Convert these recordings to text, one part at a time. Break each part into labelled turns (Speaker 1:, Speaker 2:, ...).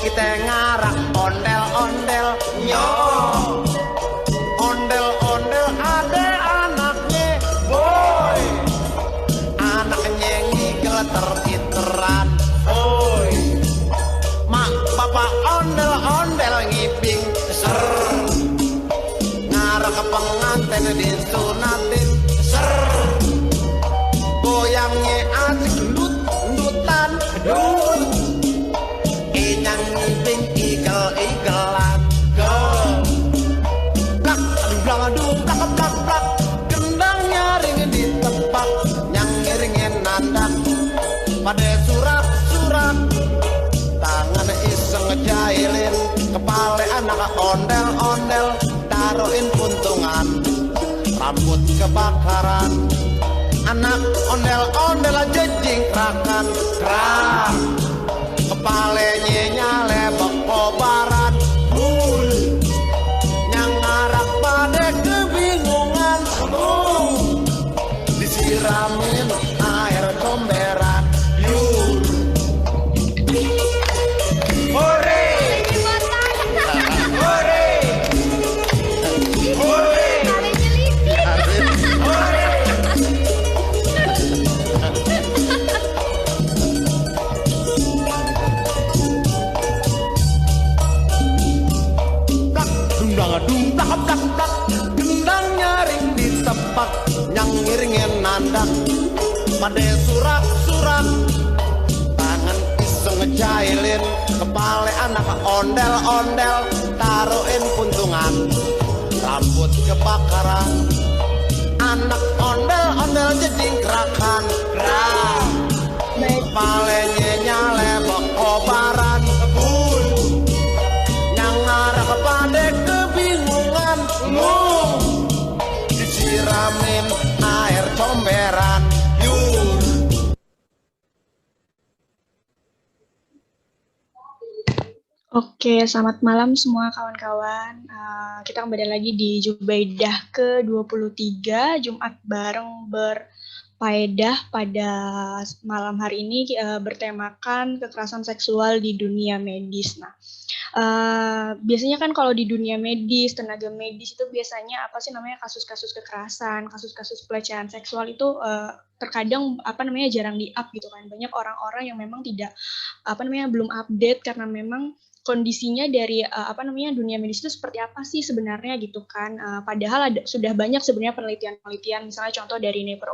Speaker 1: kita ngarak ondel-ondel nyo. Ondel-ondel ada anaknya boy, anaknya ngigel teriteran oi. Mak bapak ondel-ondel ngiping ser, ngarak pengantin disunatin ser, goyangnya asik lut-lutan dut, inyang ngiping igel-igelan go. Plak blak aduh plak plak plak, gendang nyaring ditepak, nyang ngiringin nandak pada surat-surat, tangan iseng ngejailin kepala anak ondel-ondel, taruhin puntungan rambut kebakaran, anak ondel-ondel aja jingkrakan kerak, kepalanya nyale kobaran bul, yang ngarap pada kebingungan disiramin air comberan yur. Hore hore hore hore. Dumplak plak plak, gendang nyaring ditepak, yang ngiringin nandak pada surak-surak, tangan iseng ngejailin kepala anak ondel-ondel, taruhin puntungan rambut kebakaran, anak ondel-ondel jejingkrakan gerak, kepalanya nyale kobaran bul, yang ngarah kepada kebingungan disiramin air comberan yur.
Speaker 2: Oke, selamat malam semua kawan-kawan. Kita kembali lagi di Jubaidah ke-23, Jumat bareng berfaedah pada malam hari ini bertemakan kekerasan seksual di dunia medis. Nah, biasanya kan kalau di dunia medis, tenaga medis itu biasanya apa sih namanya kasus-kasus kekerasan, kasus-kasus pelecehan seksual itu terkadang jarang di-up gitu kan. Banyak orang-orang yang memang tidak belum update karena memang kondisinya dari dunia medis itu seperti apa sih sebenarnya gitu kan. Padahal sudah banyak sebenarnya penelitian-penelitian, misalnya contoh dari Never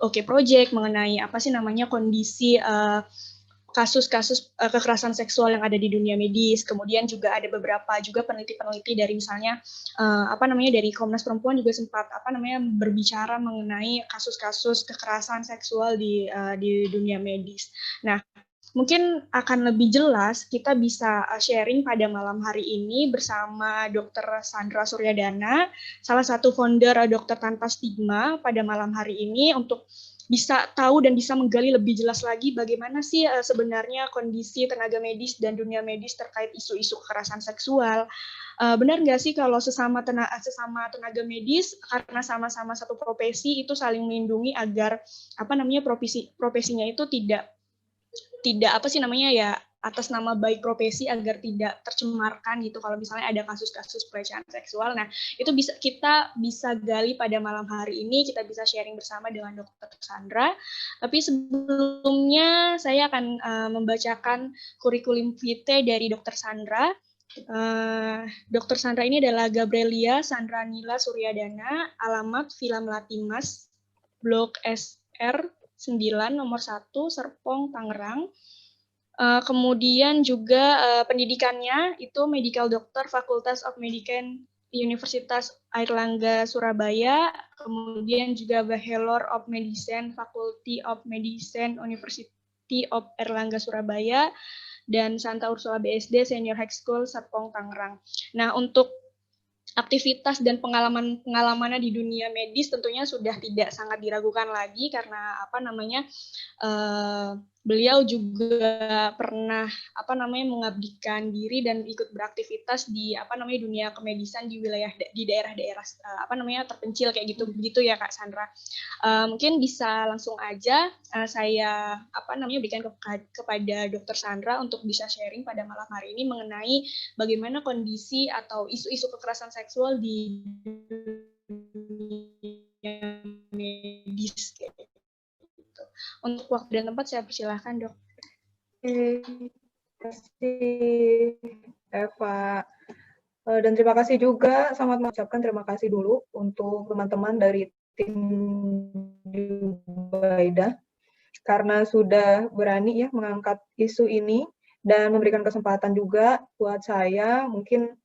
Speaker 2: OK Project mengenai kondisi kasus-kasus kekerasan seksual yang ada di dunia medis. Kemudian juga ada beberapa juga peneliti-peneliti dari misalnya dari Komnas Perempuan juga sempat berbicara mengenai kasus-kasus kekerasan seksual di dunia medis. Nah, mungkin akan lebih jelas kita bisa sharing pada malam hari ini bersama Dr. Sandra Suryadana, salah satu founder Dokter Tanpa Stigma pada malam hari ini, untuk bisa tahu dan bisa menggali lebih jelas lagi bagaimana sih sebenarnya kondisi tenaga medis dan dunia medis terkait isu-isu kekerasan seksual. Benar nggak sih kalau sesama tenaga medis karena sama-sama satu profesi itu saling melindungi agar profesinya itu tidak atas nama baik profesi agar tidak tercemarkan gitu kalau misalnya ada kasus-kasus pelecehan seksual. Nah, itu kita bisa gali pada malam hari ini, kita bisa sharing bersama dengan Dr. Sandra. Tapi sebelumnya saya akan membacakan kurikulum vitae dari Dr. Sandra. Dr. Sandra ini adalah Gabrielia Sandra Nila Suryadana, alamat Villa Melati Mas, Blok SR 9 nomor 1 Serpong Tangerang. Kemudian juga pendidikannya itu Medical Doctor Fakultas of Medicine Universitas Airlangga Surabaya, kemudian juga Bachelor of Medicine Faculty of Medicine University of Airlangga Surabaya, dan Santa Ursula BSD Senior High School Serpong Tangerang. Nah, untuk aktivitas dan pengalamannya di dunia medis tentunya sudah tidak sangat diragukan lagi karena beliau juga pernah mengabdikan diri dan ikut beraktivitas di dunia kemedisan di daerah-daerah terpencil kayak gitu ya Kak Sandra. Mungkin bisa langsung aja saya berikan kepada Dr. Sandra untuk bisa sharing pada malam hari ini mengenai bagaimana kondisi atau isu-isu kekerasan seksual di dunia medis kayak gitu. Untuk waktu dan tempat saya persilahkan, Dok.
Speaker 3: Terima kasih, Eva. Dan terima kasih juga, sangat mengucapkan terima kasih dulu untuk teman-teman dari tim Jubaidah karena sudah berani ya mengangkat isu ini dan memberikan kesempatan juga buat saya mungkin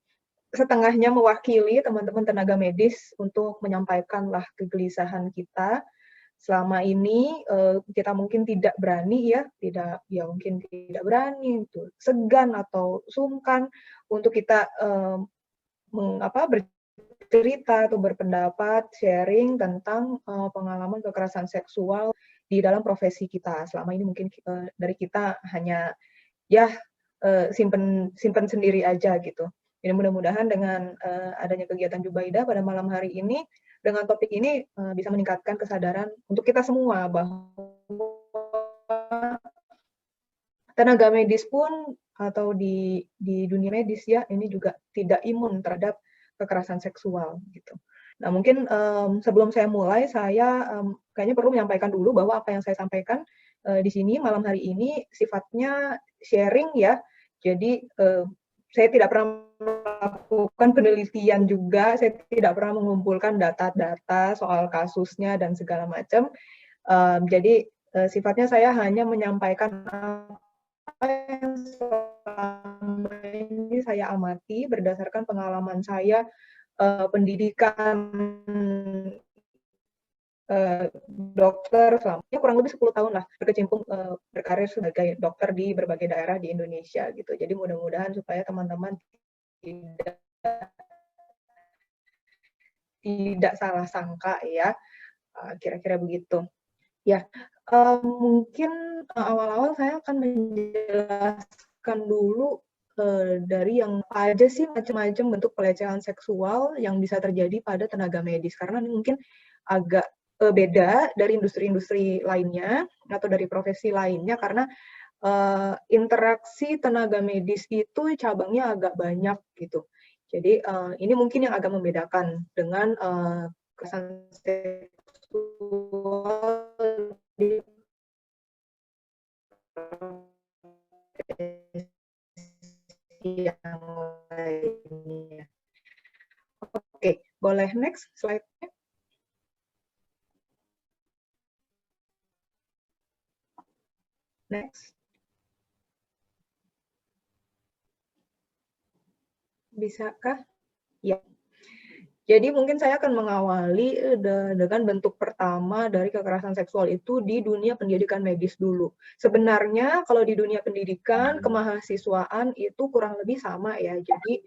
Speaker 3: setengahnya mewakili teman-teman tenaga medis untuk menyampaikanlah kegelisahan kita. Selama ini kita mungkin tidak berani mungkin tidak berani, segan atau sungkan untuk kita bercerita atau berpendapat, sharing tentang pengalaman kekerasan seksual di dalam profesi kita. Selama ini mungkin dari kita hanya simpen sendiri aja gitu. Jadi mudah-mudahan dengan adanya kegiatan Jubaidah pada malam hari ini, dengan topik ini bisa meningkatkan kesadaran untuk kita semua bahwa tenaga medis pun atau di dunia medis ya ini juga tidak imun terhadap kekerasan seksual gitu. Nah mungkin sebelum saya mulai saya kayaknya perlu menyampaikan dulu bahwa apa yang saya sampaikan di sini malam hari ini sifatnya sharing ya. Jadi saya tidak pernah melakukan penelitian juga, saya tidak pernah mengumpulkan data-data soal kasusnya dan segala macam. Jadi sifatnya saya hanya menyampaikan apa yang selama ini saya amati berdasarkan pengalaman saya pendidikan dokter selama kurang lebih 10 tahun lah berkecimpung berkarir sebagai dokter di berbagai daerah di Indonesia gitu. Jadi mudah-mudahan supaya teman-teman tidak salah sangka ya, kira-kira begitu. Ya, mungkin awal-awal saya akan menjelaskan dulu dari yang apa aja sih macam-macam bentuk pelecehan seksual yang bisa terjadi pada tenaga medis. Karena ini mungkin agak beda dari industri-industri lainnya atau dari profesi lainnya karena interaksi tenaga medis itu cabangnya agak banyak gitu. Jadi ini mungkin yang agak membedakan dengan kekerasan seksual di yang lainnya. Oke, boleh next slide-nya. Next. Bisakah? Ya. Jadi mungkin saya akan mengawali dengan bentuk pertama dari kekerasan seksual itu di dunia pendidikan medis dulu. Sebenarnya kalau di dunia pendidikan, kemahasiswaan itu kurang lebih sama ya. Jadi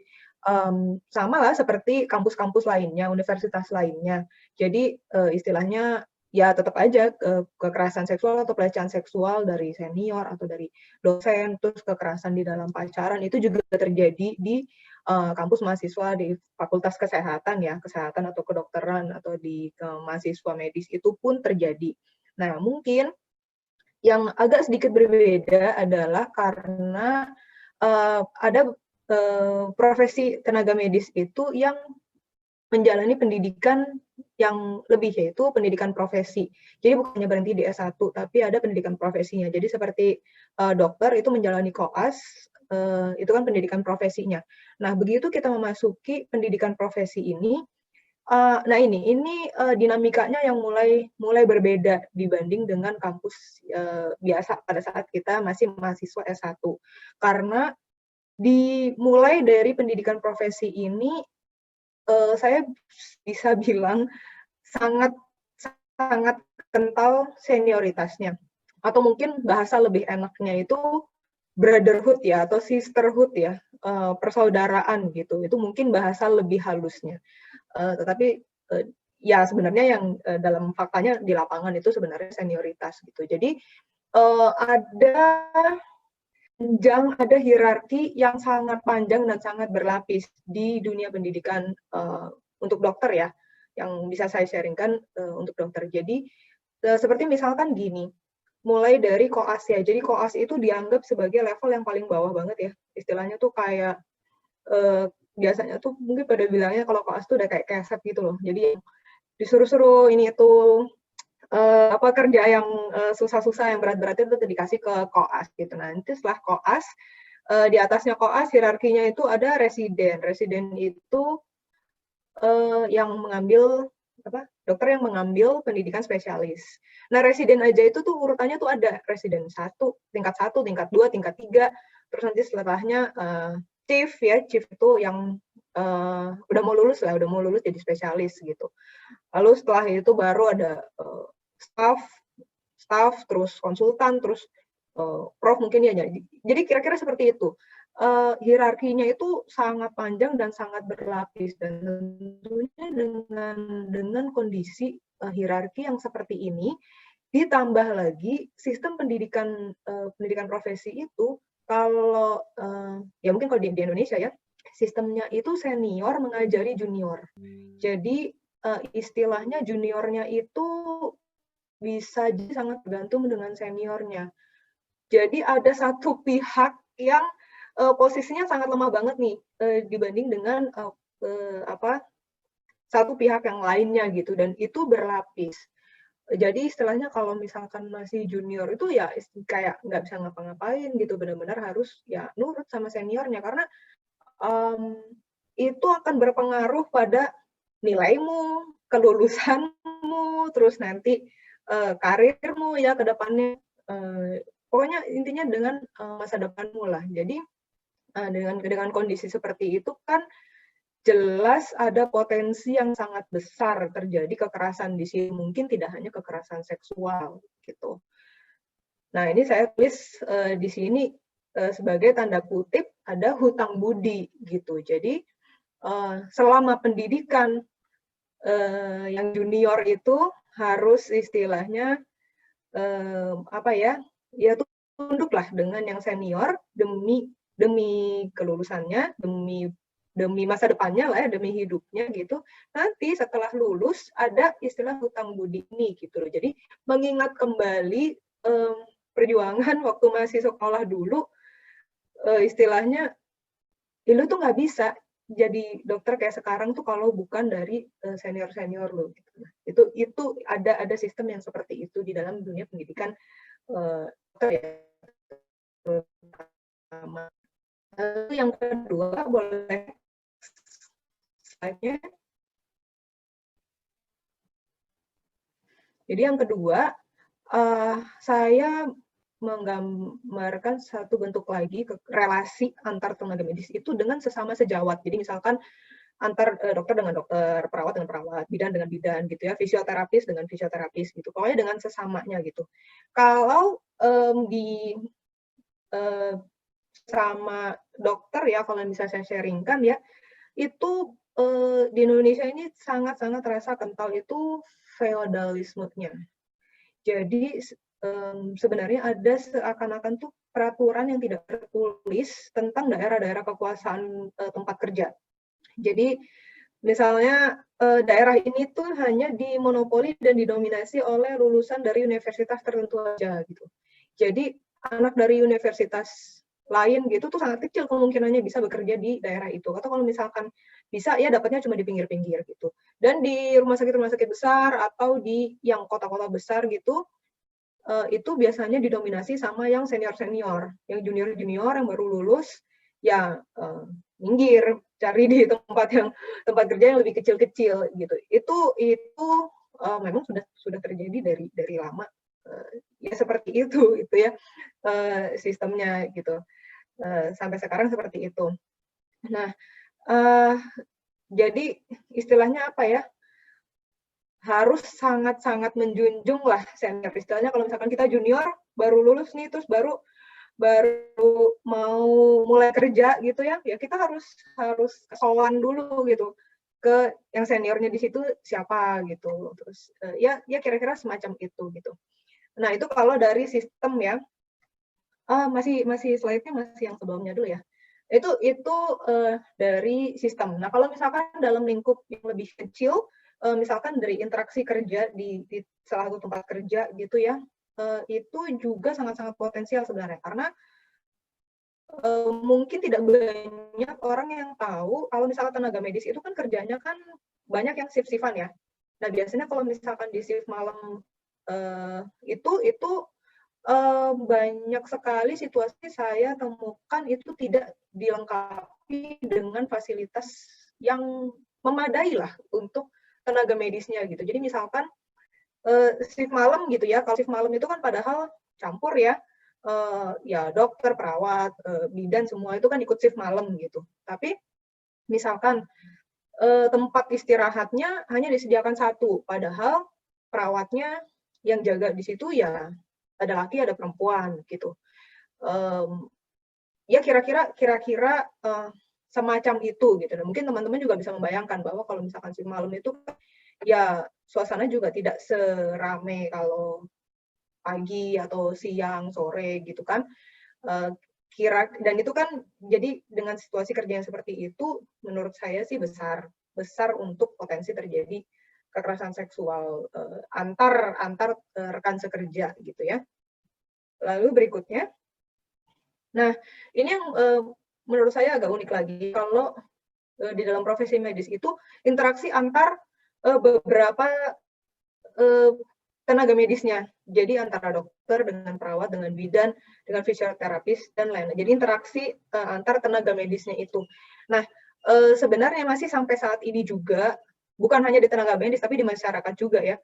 Speaker 3: sama lah seperti kampus-kampus lainnya, universitas lainnya. Jadi istilahnya ya tetap aja kekerasan seksual atau pelecehan seksual dari senior atau dari dosen, terus kekerasan di dalam pacaran itu juga terjadi di kampus mahasiswa di fakultas kesehatan ya, kesehatan atau kedokteran atau di mahasiswa medis itu pun terjadi. Nah, mungkin yang agak sedikit berbeda adalah karena ada profesi tenaga medis itu yang menjalani pendidikan yang lebih, yaitu pendidikan profesi. Jadi bukan hanya berhenti di S1, tapi ada pendidikan profesinya. Jadi seperti dokter itu menjalani koas, itu kan pendidikan profesinya. Nah, begitu kita memasuki pendidikan profesi ini, nah ini dinamikanya yang mulai berbeda dibanding dengan kampus biasa pada saat kita masih mahasiswa S1. Karena dimulai dari pendidikan profesi ini, saya bisa bilang sangat kental senioritasnya. Atau mungkin bahasa lebih enaknya itu brotherhood ya, atau sisterhood ya, persaudaraan gitu. Itu mungkin bahasa lebih halusnya. Tetapi ya sebenarnya yang dalam faktanya di lapangan itu sebenarnya senioritas gitu. Jadi ada ada hierarki yang sangat panjang dan sangat berlapis di dunia pendidikan untuk dokter ya, yang bisa saya sharingkan untuk dokter. Jadi seperti misalkan gini, mulai dari koas ya. Jadi koas itu dianggap sebagai level yang paling bawah banget ya. Istilahnya tuh kayak biasanya tuh mungkin pada bilangnya kalau koas tuh udah kayak keset gitu loh. Jadi disuruh-suruh ini itu kerja yang susah-susah, yang berat-berat itu dikasih ke koas gitu. Nanti setelah koas, di atasnya koas hierarkinya itu ada residen. Residen itu yang mengambil dokter yang mengambil pendidikan spesialis. Nah, residen aja itu tuh urutannya tuh ada residen 1, tingkat 1, tingkat 2, tingkat 3, terus nanti setelahnya chief ya, chief itu yang udah mau lulus jadi spesialis gitu. Lalu setelah itu baru ada staff, terus konsultan, terus prof mungkin ya. Jadi kira-kira seperti itu. Hierarkinya itu sangat panjang dan sangat berlapis, dan tentunya dengan kondisi hierarki yang seperti ini, ditambah lagi sistem pendidikan profesi itu kalau ya mungkin kalau di Indonesia ya, sistemnya itu senior mengajari junior. Jadi istilahnya juniornya itu bisa sangat bergantung dengan seniornya. Jadi ada satu pihak yang posisinya sangat lemah banget nih dibanding dengan satu pihak yang lainnya gitu, dan itu berlapis. Jadi istilahnya kalau misalkan masih junior itu ya kayak nggak bisa ngapa-ngapain gitu, benar-benar harus ya nurut sama seniornya, karena itu akan berpengaruh pada nilaimu, kelulusanmu, terus nanti karirmu ya ke depannya. Pokoknya intinya dengan masa depanmu lah. Jadi dengan kondisi seperti itu kan jelas ada potensi yang sangat besar terjadi kekerasan di sini. Mungkin tidak hanya kekerasan seksual gitu. Nah, ini saya tulis di sini sebagai tanda kutip ada hutang budi gitu. Jadi selama pendidikan yang junior itu harus istilahnya ya tunduklah dengan yang senior demi kelulusannya, demi masa depannya lah ya, demi hidupnya gitu. Nanti setelah lulus ada istilah hutang budi ini gitu loh. Jadi mengingat kembali perjuangan waktu masih sekolah dulu, istilahnya lu tuh nggak bisa jadi dokter kayak sekarang tuh kalau bukan dari senior lo gitu. Nah, itu ada sistem yang seperti itu di dalam dunia pendidikan dokter ya. Lalu yang kedua, boleh slide-nya. Jadi yang kedua, saya menggambarkan satu bentuk lagi relasi antar tenaga medis itu dengan sesama sejawat. Jadi misalkan antar dokter dengan dokter, perawat dengan perawat, bidan dengan bidan gitu ya, fisioterapis dengan fisioterapis gitu. Pokoknya dengan sesamanya gitu. Kalau di sama dokter ya, kalau bisa saya sharingkan ya, itu di Indonesia ini sangat-sangat terasa kental itu feodalismenya. Jadi sebenarnya ada seakan-akan tuh peraturan yang tidak tertulis tentang daerah-daerah kekuasaan tempat kerja. Jadi misalnya daerah ini tuh hanya dimonopoli dan didominasi oleh lulusan dari universitas tertentu aja gitu. Jadi anak dari universitas lain gitu tuh sangat kecil kemungkinannya bisa bekerja di daerah itu. Atau kalau misalkan bisa ya dapatnya cuma di pinggir-pinggir gitu. Dan di rumah sakit besar atau di yang kota-kota besar gitu, itu biasanya didominasi sama yang senior-senior, yang junior-junior yang baru lulus, ya minggir, cari di tempat kerja yang lebih kecil-kecil gitu. Itu memang sudah terjadi dari lama, ya seperti itu ya sistemnya gitu. Sampai sekarang seperti itu. Nah, jadi istilahnya apa ya? Harus sangat-sangat menjunjung lah senior. Istilahnya kalau misalkan kita junior baru lulus nih, terus baru mau mulai kerja gitu ya, ya kita harus sowan dulu gitu ke yang seniornya di situ siapa gitu. Terus ya kira-kira semacam itu gitu. Nah, itu kalau dari sistem ya. Masih slide-nya masih yang sebelumnya dulu ya. Itu dari sistem. Nah, kalau misalkan dalam lingkup yang lebih kecil, misalkan dari interaksi kerja di salah satu tempat kerja gitu ya, itu juga sangat-sangat potensial sebenarnya. Karena mungkin tidak banyak orang yang tahu kalau misalkan tenaga medis itu kan kerjanya kan banyak yang shift-shiftan ya. Nah, biasanya kalau misalkan di shift malam itu banyak sekali situasi saya temukan itu tidak dilengkapi dengan fasilitas yang memadai lah untuk tenaga medisnya gitu. Jadi misalkan shift malam gitu ya, kalau shift malam itu kan padahal campur ya, ya dokter, perawat, bidan semua itu kan ikut shift malam gitu. Tapi misalkan tempat istirahatnya hanya disediakan satu, padahal perawatnya yang jaga di situ ya ada laki ada perempuan gitu. Ya kira-kira semacam itu gitu. Dan mungkin teman-teman juga bisa membayangkan bahwa kalau misalkan shift malam itu ya suasana juga tidak serame kalau pagi atau siang, sore gitu kan. Dan itu kan jadi dengan situasi kerja yang seperti itu menurut saya sih besar untuk potensi terjadi kekerasan seksual antar rekan sekerja gitu ya. Lalu berikutnya, nah ini yang menurut saya agak unik lagi kalau di dalam profesi medis itu interaksi antar beberapa tenaga medisnya. Jadi antara dokter dengan perawat, dengan bidan, dengan fisioterapis dan lain-lain. Jadi interaksi antar tenaga medisnya itu. Nah, sebenarnya masih sampai saat ini juga bukan hanya di tenaga medis tapi di masyarakat juga ya,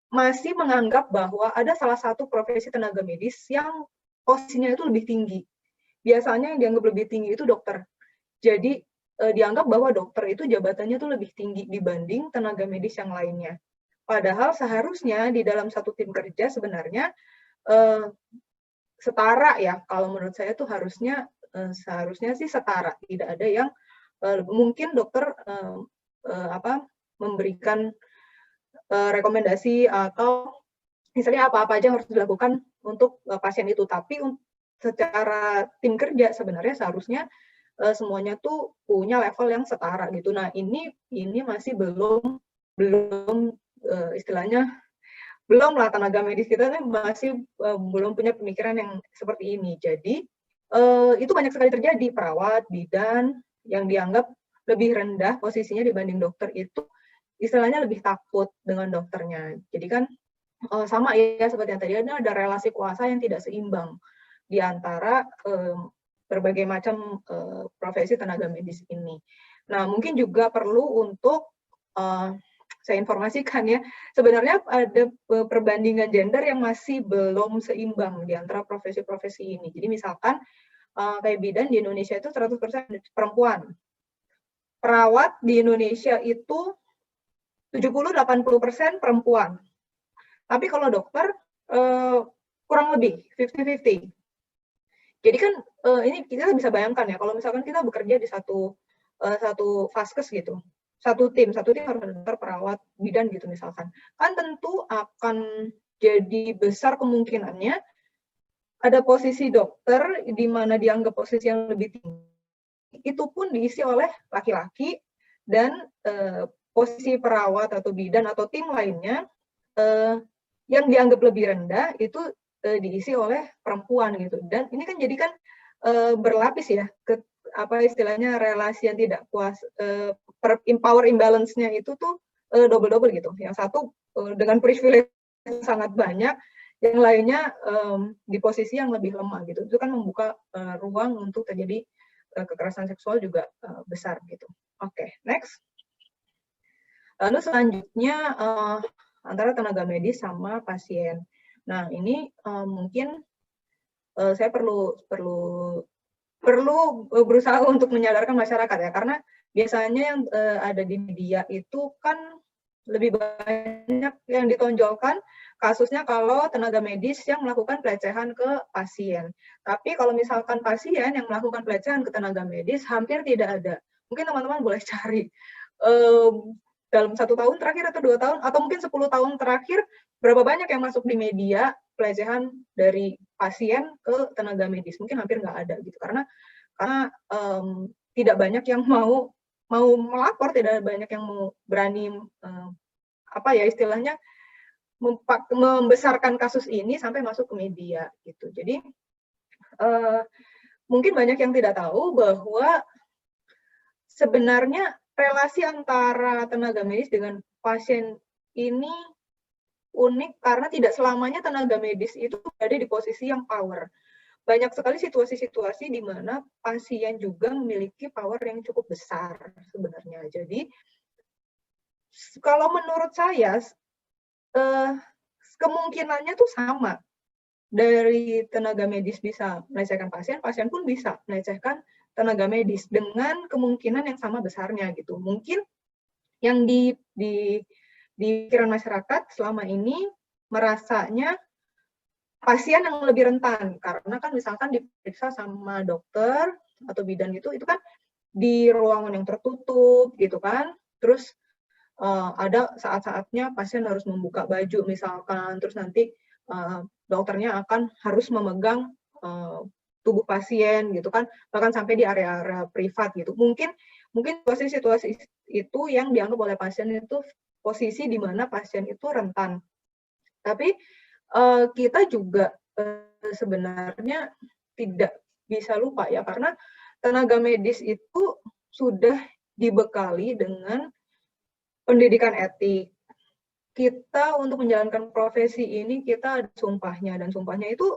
Speaker 3: masih menganggap bahwa ada salah satu profesi tenaga medis yang posisinya itu lebih tinggi. Biasanya yang dianggap lebih tinggi itu dokter. Jadi dianggap bahwa dokter itu jabatannya itu lebih tinggi dibanding tenaga medis yang lainnya. Padahal seharusnya di dalam satu tim kerja sebenarnya setara ya. Kalau menurut saya itu seharusnya sih setara. Tidak ada yang mungkin dokter memberikan rekomendasi atau misalnya apa-apa aja yang harus dilakukan untuk pasien itu. Tapi secara tim kerja sebenarnya seharusnya semuanya tuh punya level yang setara gitu. Nah, ini masih belum istilahnya belum lah, tenaga medis kita masih belum punya pemikiran yang seperti ini. Jadi itu banyak sekali terjadi, perawat, bidan yang dianggap lebih rendah posisinya dibanding dokter itu istilahnya lebih takut dengan dokternya. Jadi kan sama ya seperti yang tadi, ada relasi kuasa yang tidak seimbang di antara berbagai macam profesi tenaga medis ini. Nah, mungkin juga perlu untuk saya informasikan ya, sebenarnya ada perbandingan gender yang masih belum seimbang di antara profesi-profesi ini. Jadi misalkan kayak bidan di Indonesia itu 100% perempuan. Perawat di Indonesia itu 70-80% perempuan. Tapi kalau dokter kurang lebih 50-50. Jadi kan ini kita bisa bayangkan ya, kalau misalkan kita bekerja di satu vaskes gitu, satu tim harus dokter, perawat, bidan gitu misalkan, kan tentu akan jadi besar kemungkinannya ada posisi dokter di mana dianggap posisi yang lebih tinggi, itu pun diisi oleh laki-laki, dan posisi perawat atau bidan atau tim lainnya yang dianggap lebih rendah itu diisi oleh perempuan gitu. Dan ini kan jadi kan berlapis ya, apa istilahnya, relasi yang tidak puas, power imbalance-nya itu tuh double-double gitu. Yang satu dengan privilege sangat banyak, yang lainnya di posisi yang lebih lemah gitu. Itu kan membuka ruang untuk terjadi kekerasan seksual juga besar gitu. Oke, next. Lalu selanjutnya antara tenaga medis sama pasien. Nah, ini mungkin saya perlu berusaha untuk menyadarkan masyarakat ya, karena biasanya yang ada di media itu kan lebih banyak yang ditonjolkan kasusnya kalau tenaga medis yang melakukan pelecehan ke pasien. Tapi kalau misalkan pasien yang melakukan pelecehan ke tenaga medis hampir tidak ada. Mungkin teman-teman boleh cari dalam 1 tahun terakhir atau 2 tahun atau mungkin 10 tahun terakhir, berapa banyak yang masuk di media pelecehan dari pasien ke tenaga medis? Mungkin hampir nggak ada gitu, karena tidak banyak yang mau melapor, tidak banyak yang mau berani apa ya istilahnya membesarkan kasus ini sampai masuk ke media gitu. Jadi mungkin banyak yang tidak tahu bahwa sebenarnya relasi antara tenaga medis dengan pasien ini unik karena tidak selamanya tenaga medis itu ada di posisi yang power. Banyak sekali situasi-situasi di mana pasien juga memiliki power yang cukup besar sebenarnya. Jadi kalau menurut saya kemungkinannya tuh sama. Dari tenaga medis bisa melecehkan pasien, pasien pun bisa melecehkan tenaga medis dengan kemungkinan yang sama besarnya gitu. Mungkin yang di pikiran masyarakat selama ini merasanya pasien yang lebih rentan karena kan misalkan diperiksa sama dokter atau bidan gitu, itu kan di ruangan yang tertutup gitu kan. Terus ada saat-saatnya pasien harus membuka baju misalkan, terus nanti dokternya akan harus memegang tubuh pasien gitu kan, bahkan sampai di area-area privat gitu. Mungkin situasi-situasi itu yang dianggap oleh pasien itu posisi di mana pasien itu rentan. Tapi kita juga sebenarnya tidak bisa lupa ya, karena tenaga medis itu sudah dibekali dengan pendidikan etik. Kita untuk menjalankan profesi ini kita ada sumpahnya, dan sumpahnya itu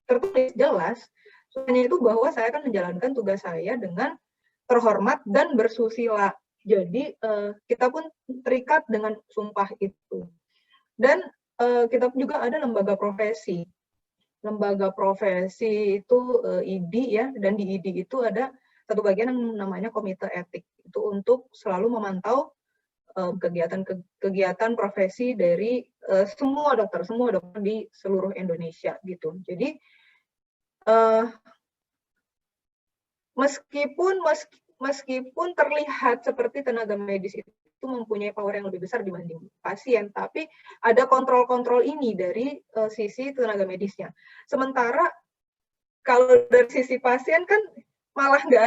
Speaker 3: tertulis jelas. Sumpahnya itu bahwa saya akan menjalankan tugas saya dengan terhormat dan bersusila. Jadi kita pun terikat dengan sumpah itu. Dan kita juga ada lembaga profesi. Lembaga profesi itu ID ya, dan di ID itu ada satu bagian yang namanya komite etik. Itu untuk selalu memantau kegiatan profesi dari semua dokter di seluruh Indonesia gitu. Jadi meskipun terlihat seperti tenaga medis itu mempunyai power yang lebih besar dibanding pasien, tapi ada kontrol-kontrol ini dari sisi tenaga medisnya. Sementara kalau dari sisi pasien kan malah nggak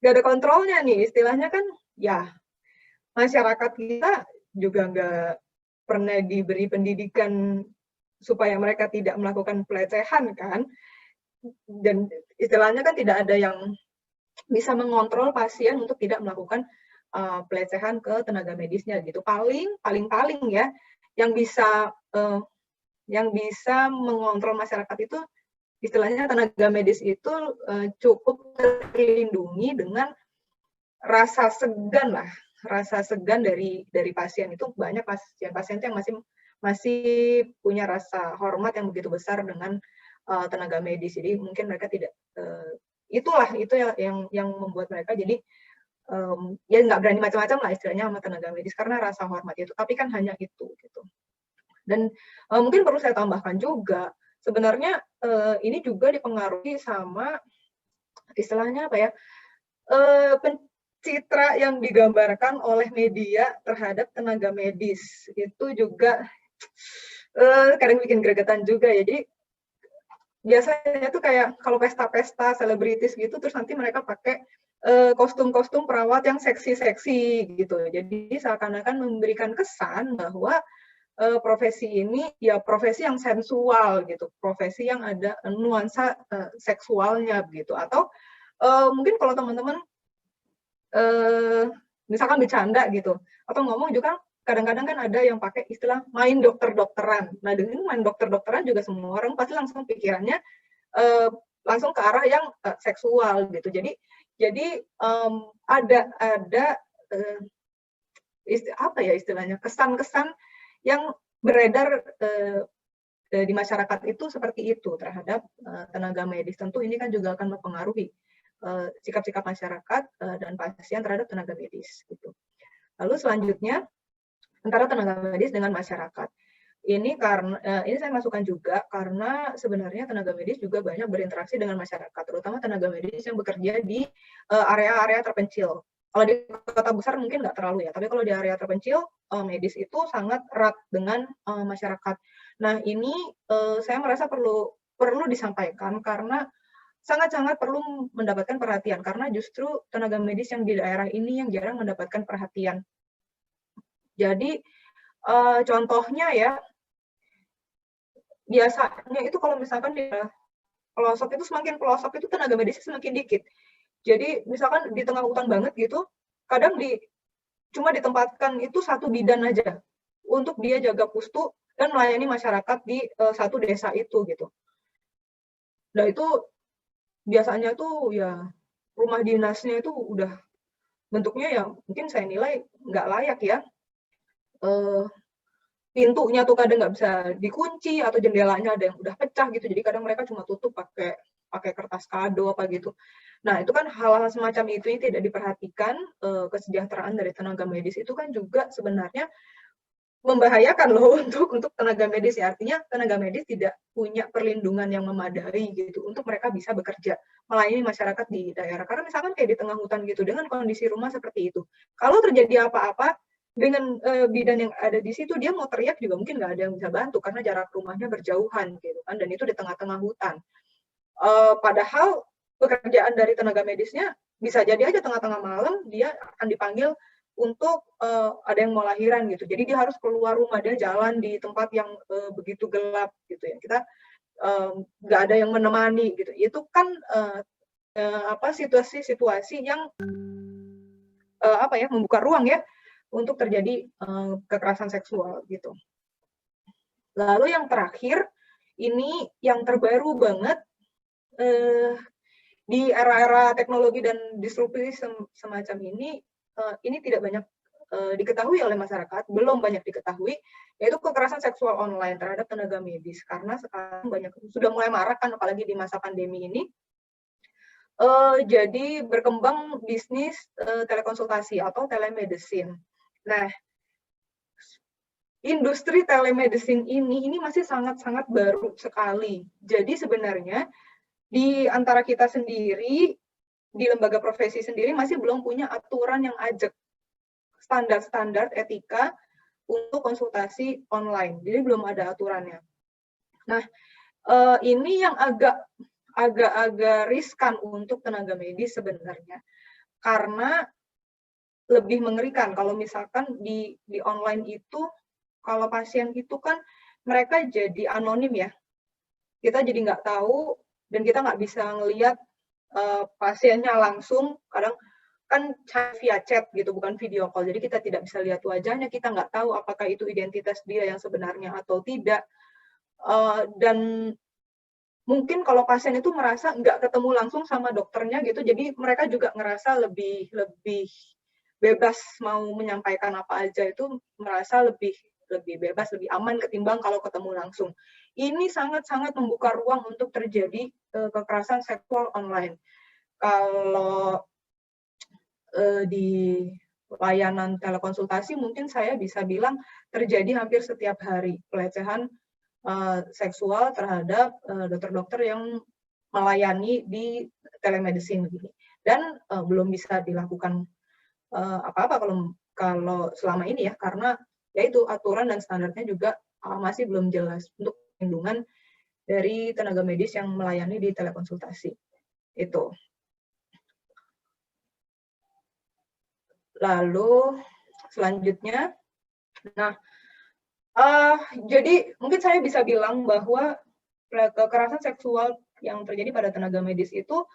Speaker 3: ada kontrolnya nih, istilahnya kan ya masyarakat kita juga nggak pernah diberi pendidikan supaya mereka tidak melakukan pelecehan kan, dan istilahnya kan tidak ada yang bisa mengontrol pasien untuk tidak melakukan pelecehan ke tenaga medisnya gitu. Paling ya yang bisa mengontrol masyarakat itu istilahnya tenaga medis itu cukup terlindungi dengan rasa segan dari pasien. Itu banyak pasien yang masih punya rasa hormat yang begitu besar dengan tenaga medis. Jadi mungkin mereka tidak itu yang membuat mereka jadi ya nggak berani macam-macam lah istilahnya sama tenaga medis karena rasa hormat itu. Tapi kan hanya itu gitu. Dan mungkin perlu saya tambahkan juga sebenarnya ini juga dipengaruhi sama istilahnya apa ya, citra yang digambarkan oleh media terhadap tenaga medis itu juga kadang bikin gregetan juga ya. Jadi biasanya tuh kayak kalau pesta-pesta selebritis gitu, terus nanti mereka pakai kostum-kostum perawat yang seksi-seksi gitu. Jadi seakan-akan memberikan kesan bahwa profesi ini ya profesi yang sensual gitu, profesi yang ada nuansa seksualnya gitu. Atau mungkin kalau teman-teman misalkan bercanda gitu, atau ngomong juga kadang-kadang kan ada yang pakai istilah main dokter-dokteran. Nah, dengan main dokter-dokteran juga semua orang pasti langsung pikirannya langsung ke arah yang seksual gitu. Jadi ada apa ya istilahnya, kesan-kesan yang beredar di masyarakat itu seperti itu terhadap tenaga medis. Tentu ini kan juga akan mempengaruhi sikap-sikap masyarakat dan pasien terhadap tenaga medis gitu. Lalu selanjutnya antara tenaga medis dengan masyarakat. Ini karena ini saya masukkan juga karena sebenarnya tenaga medis juga banyak berinteraksi dengan masyarakat, terutama tenaga medis yang bekerja di area-area terpencil. Kalau di kota besar mungkin nggak terlalu ya, tapi kalau di area terpencil, medis itu sangat erat dengan masyarakat. Nah, ini saya merasa perlu disampaikan karena sangat-sangat perlu mendapatkan perhatian, karena justru tenaga medis yang di daerah ini yang jarang mendapatkan perhatian. Jadi, contohnya ya, biasanya itu kalau misalkan di pelosok itu, semakin pelosok itu tenaga medisnya semakin dikit. Jadi misalkan di tengah hutan banget gitu, kadang cuma ditempatkan itu satu bidan aja untuk dia jaga pustu dan melayani masyarakat di satu desa itu gitu. Nah itu biasanya tuh ya rumah dinasnya itu udah bentuknya ya mungkin saya nilai nggak layak ya. Pintunya tuh kadang nggak bisa dikunci atau jendelanya ada yang udah pecah gitu. Jadi kadang mereka cuma tutup pakai kertas kado apa gitu. Nah, itu kan hal-hal semacam itu yang tidak diperhatikan, kesejahteraan dari tenaga medis itu kan juga sebenarnya membahayakan loh untuk tenaga medis ya. Artinya tenaga medis tidak punya perlindungan yang memadai gitu untuk mereka bisa bekerja melayani masyarakat di daerah. Karena misalkan kayak di tengah hutan gitu dengan kondisi rumah seperti itu. Kalau terjadi apa-apa dengan bidan yang ada di situ, dia mau teriak juga mungkin nggak ada yang bisa bantu karena jarak rumahnya berjauhan gitu kan, dan itu di tengah-tengah hutan. Padahal pekerjaan dari tenaga medisnya bisa jadi aja tengah-tengah malam dia akan dipanggil untuk ada yang mau lahiran gitu. Jadi dia harus keluar rumah, dia jalan di tempat yang begitu gelap gitu ya. Kita nggak ada yang menemani gitu. Itu kan situasi-situasi yang membuka ruang ya untuk terjadi kekerasan seksual gitu. Lalu yang terakhir, ini yang terbaru banget, di era-era teknologi dan disrupsi semacam ini tidak banyak diketahui oleh masyarakat, belum banyak diketahui, yaitu kekerasan seksual online terhadap tenaga medis. Karena sekarang sudah mulai marak kan, apalagi di masa pandemi ini. Jadi berkembang bisnis telekonsultasi atau telemedicine. Nah, industri telemedicine ini masih sangat-sangat baru sekali. Jadi sebenarnya di antara kita sendiri, di lembaga profesi sendiri masih belum punya aturan yang ajak, standar-standar etika untuk konsultasi online. Jadi belum ada aturannya. Nah, ini yang agak riskan untuk tenaga medis sebenarnya. Karena lebih mengerikan kalau misalkan di online itu, kalau pasien itu kan mereka jadi anonim ya. Kita jadi nggak tahu dan kita nggak bisa ngelihat pasiennya langsung. Kadang kan via chat gitu, bukan video call. Jadi kita tidak bisa lihat wajahnya, kita nggak tahu apakah itu identitas dia yang sebenarnya atau tidak. Dan mungkin kalau pasien itu merasa nggak ketemu langsung sama dokternya gitu, jadi mereka juga ngerasa lebih bebas mau menyampaikan apa aja, itu merasa lebih bebas, lebih aman ketimbang kalau ketemu langsung. Ini sangat-sangat membuka ruang untuk terjadi kekerasan seksual online. Kalau di layanan telekonsultasi mungkin saya bisa bilang terjadi hampir setiap hari pelecehan seksual terhadap dokter-dokter yang melayani di telemedicine begini. Dan belum bisa dilakukan apa-apa kalau selama ini ya, karena yaitu aturan dan standarnya juga masih belum jelas untuk perlindungan dari tenaga medis yang melayani di telekonsultasi itu. Lalu selanjutnya, nah jadi mungkin saya bisa bilang bahwa kekerasan seksual yang terjadi pada tenaga medis itu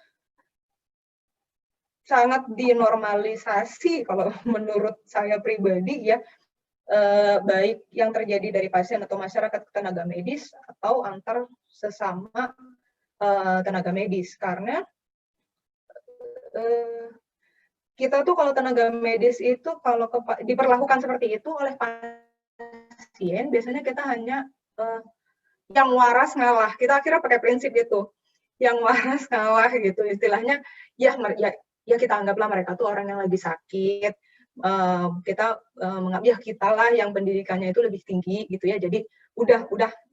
Speaker 3: sangat dinormalisasi kalau menurut saya pribadi ya, baik yang terjadi dari pasien atau masyarakat tenaga medis atau antar sesama tenaga medis. Karena kita tuh kalau tenaga medis itu kalau diperlakukan seperti itu oleh pasien, biasanya kita hanya yang waras ngalah. Kita akhirnya pakai prinsip itu, yang waras ngalah gitu istilahnya. Ya kita anggaplah mereka tuh orang yang lagi sakit, kita menganggap ya kita lah yang pendidikannya itu lebih tinggi gitu ya, jadi udah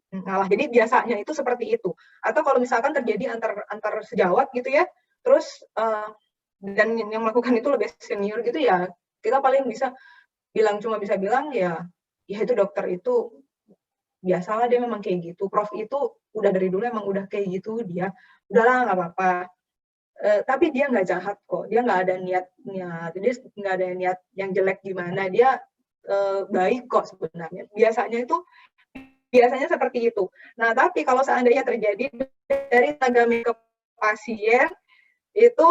Speaker 3: ngalah. Jadi biasanya itu seperti itu. Atau kalau misalkan terjadi antar sejawat gitu ya, terus dan yang melakukan itu lebih senior gitu ya, kita paling bisa cuma bisa bilang ya itu dokter itu biasalah dia memang kayak gitu, prof itu udah dari dulu emang udah kayak gitu dia, udahlah nggak apa-apa. Tapi dia nggak jahat kok, dia nggak ada niat, dia nggak ada niat yang jelek gimana, dia baik kok sebenarnya. Biasanya seperti itu. Nah, tapi kalau seandainya terjadi dari tenaga medis ke pasien, itu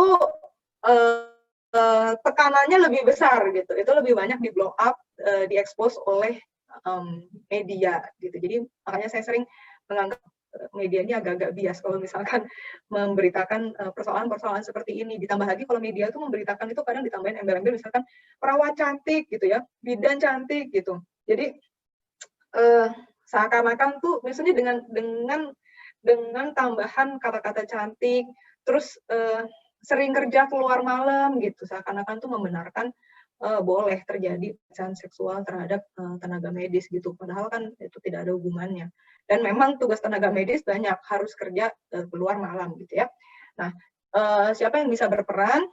Speaker 3: tekanannya lebih besar gitu. Itu lebih banyak di blow up, diekspos oleh media gitu. Jadi makanya saya sering menganggap media ini agak-agak bias kalau misalkan memberitakan persoalan-persoalan seperti ini. Ditambah lagi kalau media itu memberitakan itu kadang ditambahin embel-embel misalkan perawat cantik gitu ya, bidan cantik gitu. Jadi seakan-akan tuh misalnya dengan tambahan kata-kata cantik, terus sering kerja keluar malam gitu, seakan-akan tuh membenarkan boleh terjadi pelecehan seksual terhadap tenaga medis gitu, padahal kan itu tidak ada hubungannya. Dan memang tugas tenaga medis banyak, harus kerja keluar malam gitu ya. Nah, siapa yang bisa berperan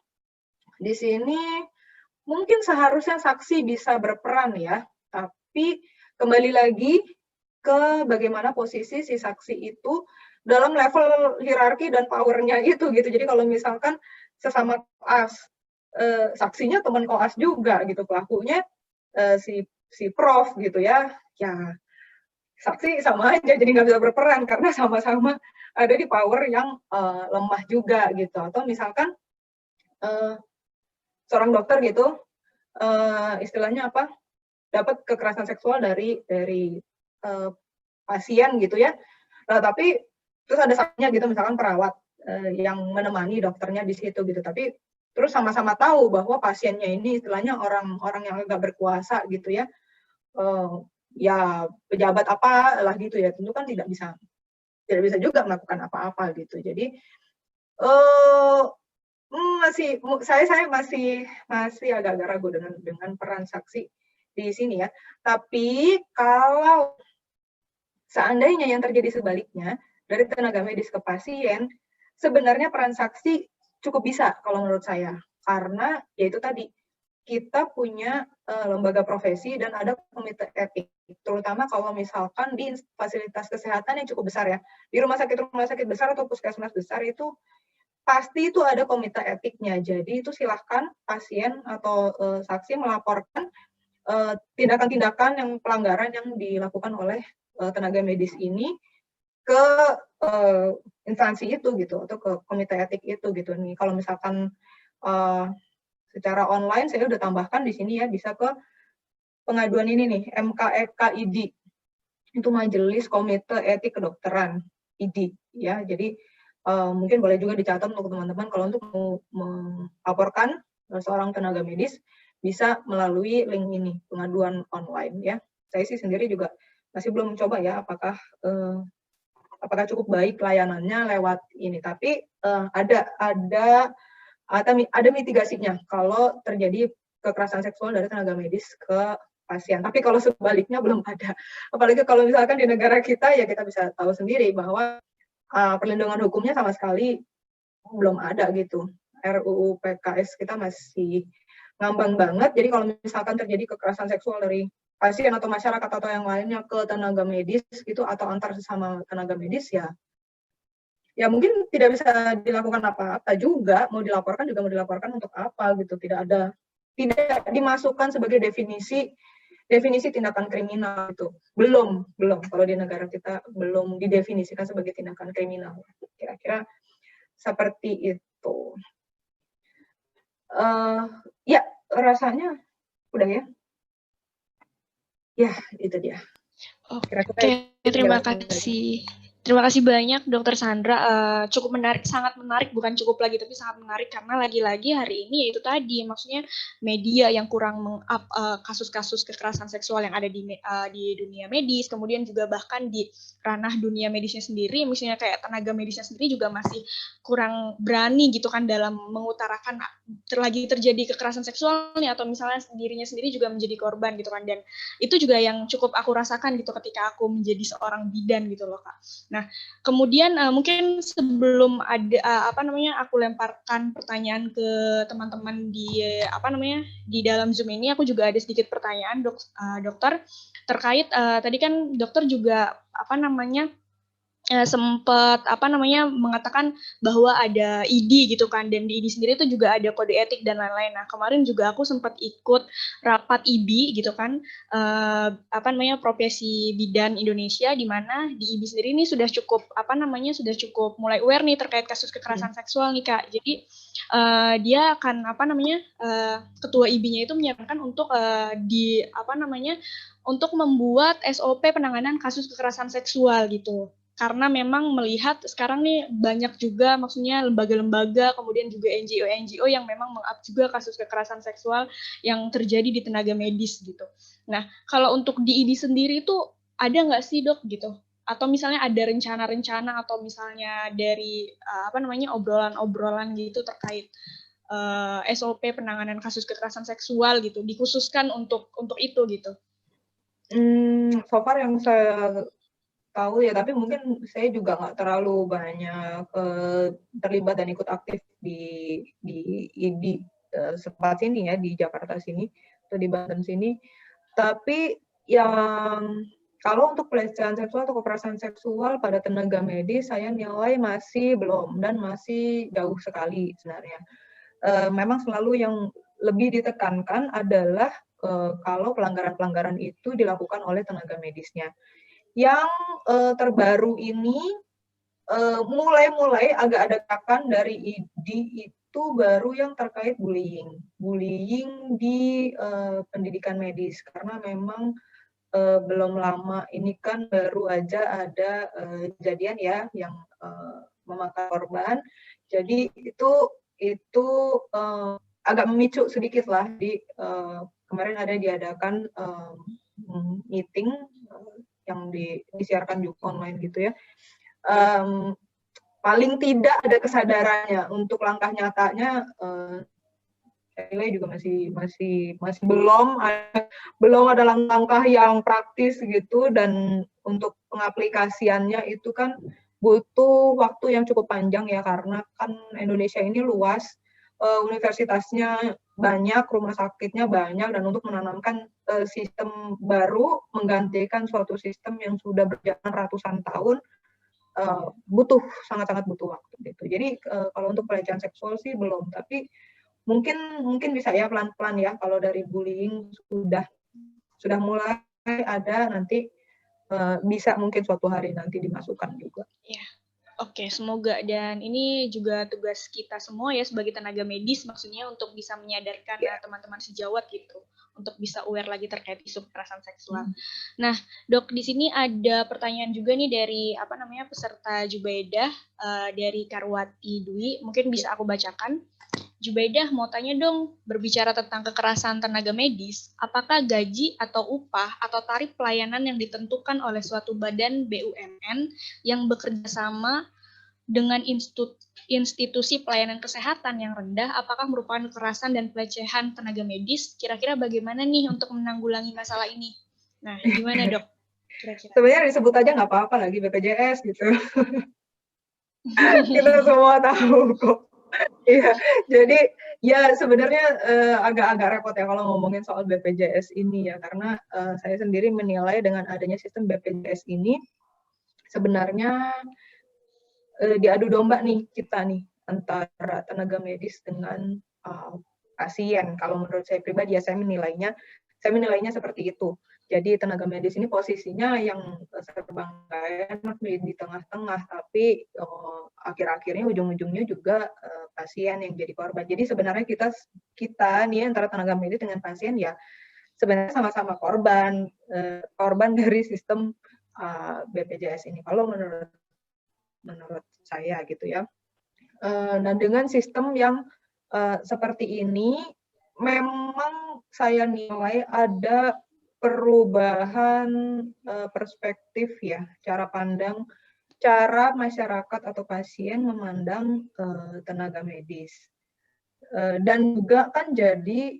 Speaker 3: di sini? Mungkin seharusnya saksi bisa berperan ya, tapi kembali lagi ke bagaimana posisi si saksi itu dalam level hierarki dan powernya itu gitu. Jadi kalau misalkan sesama koas, saksinya teman koas juga gitu, pelakunya si prof gitu ya saksi sama aja jadi nggak bisa berperan karena sama-sama ada di power yang lemah juga gitu. Atau misalkan seorang dokter gitu istilahnya apa, dapat kekerasan seksual dari pasien gitu ya. Nah, tapi terus ada saksinya gitu, misalkan perawat yang menemani dokternya di situ gitu. Tapi terus sama-sama tahu bahwa pasiennya ini istilahnya orang yang agak berkuasa gitu ya. Ya pejabat apalah gitu ya. Tentu kan tidak bisa juga melakukan apa-apa gitu. Jadi saya masih agak-agak ragu dengan peran saksi di sini ya. Tapi kalau seandainya yang terjadi sebaliknya, dari tenaga medis ke pasien, sebenarnya peran saksi cukup bisa kalau menurut saya. Karena yaitu tadi, kita punya lembaga profesi dan ada komite etik. Terutama kalau misalkan di fasilitas kesehatan yang cukup besar ya. Di rumah sakit besar atau puskesmas besar itu pasti itu ada komite etiknya. Jadi itu silahkan pasien atau saksi melaporkan tindakan-tindakan yang pelanggaran yang dilakukan oleh tenaga medis ini ke instansi itu gitu, atau ke komite etik itu gitu nih. Kalau misalkan secara online saya udah tambahkan di sini ya, bisa ke pengaduan ini nih, MKEKID. Itu Majelis Komite Etik Kedokteran, ID ya. Jadi mungkin boleh juga dicatat untuk teman-teman kalau untuk melaporkan seorang tenaga medis bisa melalui link ini, pengaduan online ya. Saya sih sendiri juga masih belum mencoba ya apakah cukup baik layanannya lewat ini, tapi ada mitigasinya kalau terjadi kekerasan seksual dari tenaga medis ke pasien. Tapi kalau sebaliknya belum ada. Apalagi kalau misalkan di negara kita ya kita bisa tahu sendiri bahwa perlindungan hukumnya sama sekali belum ada gitu. RUU PKS kita masih ngambang banget. Jadi kalau misalkan terjadi kekerasan seksual dari pasien atau masyarakat atau yang lainnya ke tenaga medis gitu atau antar sesama tenaga medis ya mungkin tidak bisa dilakukan apa-apa juga, mau dilaporkan untuk apa gitu, tidak dimasukkan sebagai definisi tindakan kriminal itu. Belum kalau di negara kita belum didefinisikan sebagai tindakan kriminal. Kira-kira seperti itu. Ya, rasanya udah ya. Ya, itu dia.
Speaker 2: Oke, terima kasih. Terima kasih banyak Dokter Sandra, cukup menarik, sangat menarik, bukan cukup lagi tapi sangat menarik karena lagi-lagi hari ini yaitu tadi, maksudnya media yang kurang meng-up kasus-kasus kekerasan seksual yang ada di dunia medis, kemudian juga bahkan di ranah dunia medisnya sendiri, misalnya kayak tenaga medisnya sendiri juga masih kurang berani gitu kan dalam mengutarakan lagi terjadi kekerasan seksual nih, atau misalnya dirinya sendiri juga menjadi korban gitu kan, dan itu juga yang cukup aku rasakan gitu ketika aku menjadi seorang bidan gitu loh Kak. Nah, kemudian mungkin sebelum ada aku lemparkan pertanyaan ke teman-teman di dalam Zoom ini, aku juga ada sedikit pertanyaan dokter terkait tadi kan dokter juga sempat mengatakan bahwa ada ID gitu kan, dan di ID sendiri itu juga ada kode etik dan lain-lain. Nah, kemarin juga aku sempat ikut rapat IBI gitu kan, Profesi Bidan Indonesia, di mana di IBI sendiri ini sudah cukup mulai aware nih terkait kasus kekerasan seksual nih Kak. Jadi dia akan ketua IBI-nya itu menyarankan untuk untuk membuat SOP penanganan kasus kekerasan seksual gitu. Karena memang melihat sekarang nih banyak juga maksudnya lembaga-lembaga, kemudian juga NGO yang memang meng-up juga kasus kekerasan seksual yang terjadi di tenaga medis gitu. Nah, kalau untuk di ID sendiri itu ada nggak sih dok gitu? Atau misalnya ada rencana-rencana atau misalnya dari obrolan-obrolan gitu terkait SOP penanganan kasus kekerasan seksual gitu, dikhususkan untuk itu gitu?
Speaker 3: So far yang saya tahu ya, tapi mungkin saya juga nggak terlalu banyak terlibat dan ikut aktif di tempat sini ya, di Jakarta sini atau di Banten sini. Tapi yang kalau untuk pelecehan seksual atau kekerasan seksual pada tenaga medis, saya nilai masih belum dan masih jauh sekali sebenarnya. Memang selalu yang lebih ditekankan adalah kalau pelanggaran-pelanggaran itu dilakukan oleh tenaga medisnya. Yang terbaru ini mulai agak ada gerakan dari ID itu baru yang terkait bullying di pendidikan medis, karena memang belum lama ini kan baru aja ada kejadian ya yang memakan korban, jadi itu agak memicu sedikit lah di kemarin ada diadakan meeting yang disiarkan juga online gitu ya. Paling tidak ada kesadarannya untuk langkah nyatanya, saya nilai juga masih belum ada langkah yang praktis gitu, dan untuk pengaplikasiannya itu kan butuh waktu yang cukup panjang ya, karena kan Indonesia ini luas, universitasnya banyak, rumah sakitnya banyak, dan untuk menanamkan sistem baru menggantikan suatu sistem yang sudah berjalan ratusan tahun sangat-sangat butuh waktu gitu. Jadi kalau untuk pelecehan seksual sih belum, tapi mungkin bisa ya pelan-pelan ya, kalau dari bullying sudah mulai ada, nanti bisa mungkin suatu hari nanti dimasukkan juga.
Speaker 2: Ya. Oke, semoga. Dan ini juga tugas kita semua ya sebagai tenaga medis, maksudnya untuk bisa menyadarkan teman-teman sejawat gitu, untuk bisa aware lagi terkait isu kekerasan seksual. Nah, dok, di sini ada pertanyaan juga nih dari peserta Jubaidah, dari Karwati Dwi, mungkin bisa aku bacakan. Jubaidah mau tanya dong, berbicara tentang kekerasan tenaga medis, apakah gaji atau upah atau tarif pelayanan yang ditentukan oleh suatu badan BUMN yang bekerja sama dengan institusi pelayanan kesehatan yang rendah, apakah merupakan kekerasan dan pelecehan tenaga medis? Kira-kira bagaimana nih untuk menanggulangi masalah ini? Nah, gimana dok? Kira-kira.
Speaker 3: Sebenarnya disebut aja nggak apa-apa lagi BPJS gitu. Kita semua tahu kok. Iya, jadi ya sebenarnya agak-agak repot ya kalau ngomongin soal BPJS ini ya, karena saya sendiri menilai dengan adanya sistem BPJS ini sebenarnya diadu domba nih kita nih antara tenaga medis dengan pasien. Kalau menurut saya pribadi ya, saya menilainya seperti itu. Jadi tenaga medis ini posisinya yang serba nggak enak di tengah-tengah, tapi akhir-akhirnya ujung-ujungnya juga pasien yang jadi korban. Jadi sebenarnya kita nih antara tenaga medis dengan pasien ya sebenarnya sama-sama korban dari sistem BPJS ini. Kalau menurut saya gitu ya. Nah, dengan sistem yang seperti ini, memang saya nilai ada perubahan perspektif ya, cara pandang, cara masyarakat atau pasien memandang tenaga medis. Dan juga kan jadi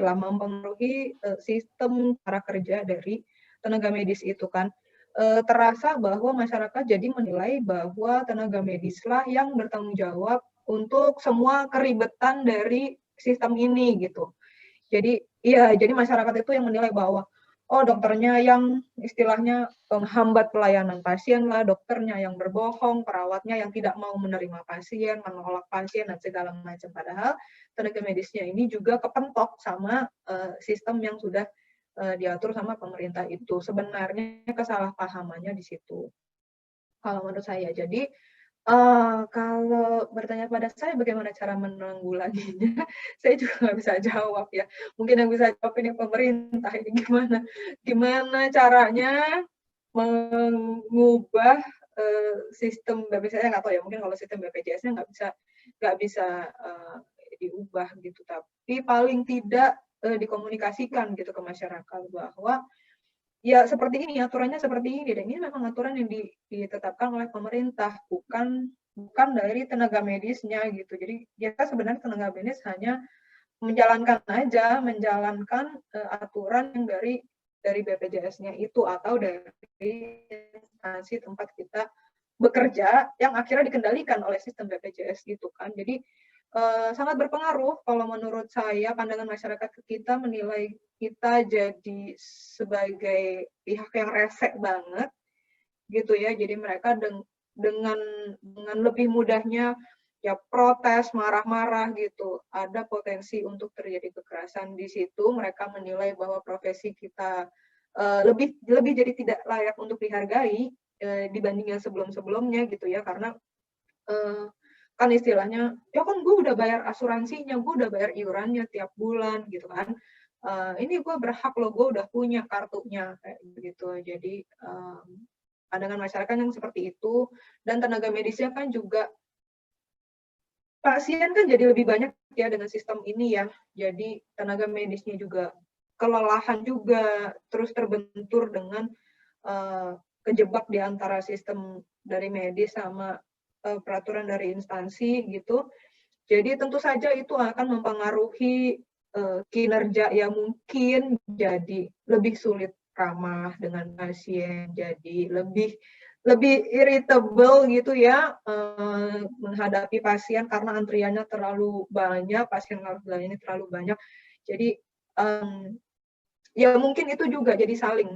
Speaker 3: mempengaruhi sistem cara kerja dari tenaga medis itu kan. Terasa bahwa masyarakat jadi menilai bahwa tenaga medislah yang bertanggung jawab untuk semua keribetan dari sistem ini gitu. Jadi masyarakat itu yang menilai bahwa oh dokternya yang istilahnya menghambat pelayanan pasien lah, dokternya yang berbohong, perawatnya yang tidak mau menerima pasien, menolak pasien dan segala macam. Padahal tenaga medisnya ini juga kepentok sama sistem yang sudah diatur sama pemerintah itu. Sebenarnya kesalahpahamannya di situ. Kalau menurut saya. Jadi kalau bertanya pada saya bagaimana cara menanggulanginya, saya juga nggak bisa jawab ya. Mungkin yang bisa jawab ini pemerintah, ini gimana caranya mengubah sistem BPJS, saya nggak tahu ya, mungkin kalau sistem BPJS-nya nggak bisa diubah gitu, tapi paling tidak dikomunikasikan gitu ke masyarakat bahwa ya seperti ini, aturannya seperti ini, dan ini memang aturan yang ditetapkan oleh pemerintah, bukan dari tenaga medisnya gitu. Jadi kita sebenarnya tenaga medis hanya menjalankan aturan yang dari BPJS-nya itu atau dari instansi tempat kita bekerja yang akhirnya dikendalikan oleh sistem BPJS gitu kan. Jadi sangat berpengaruh kalau menurut saya, pandangan masyarakat kita menilai kita jadi sebagai pihak yang resek banget gitu ya. Jadi mereka dengan lebih mudahnya ya protes, marah-marah gitu. Ada potensi untuk terjadi kekerasan di situ. Mereka menilai bahwa profesi kita lebih jadi tidak layak untuk dihargai dibanding yang sebelum-sebelumnya gitu ya, karena kan istilahnya, ya kan gue udah bayar asuransinya, gue udah bayar iurannya tiap bulan gitu kan. Ini gue berhak loh, gue udah punya kartunya kayak gitu. Jadi pandangan masyarakat yang seperti itu, dan tenaga medisnya kan juga, pasien kan jadi lebih banyak ya dengan sistem ini ya. Jadi tenaga medisnya juga kelelahan juga, terus terbentur dengan kejebak di antara sistem dari medis sama peraturan dari instansi gitu. Jadi tentu saja itu akan mempengaruhi kinerja yang mungkin jadi lebih sulit ramah dengan pasien, jadi lebih irritable gitu ya menghadapi pasien karena antriannya terlalu banyak, pasien ini terlalu banyak. Jadi ya mungkin itu juga jadi saling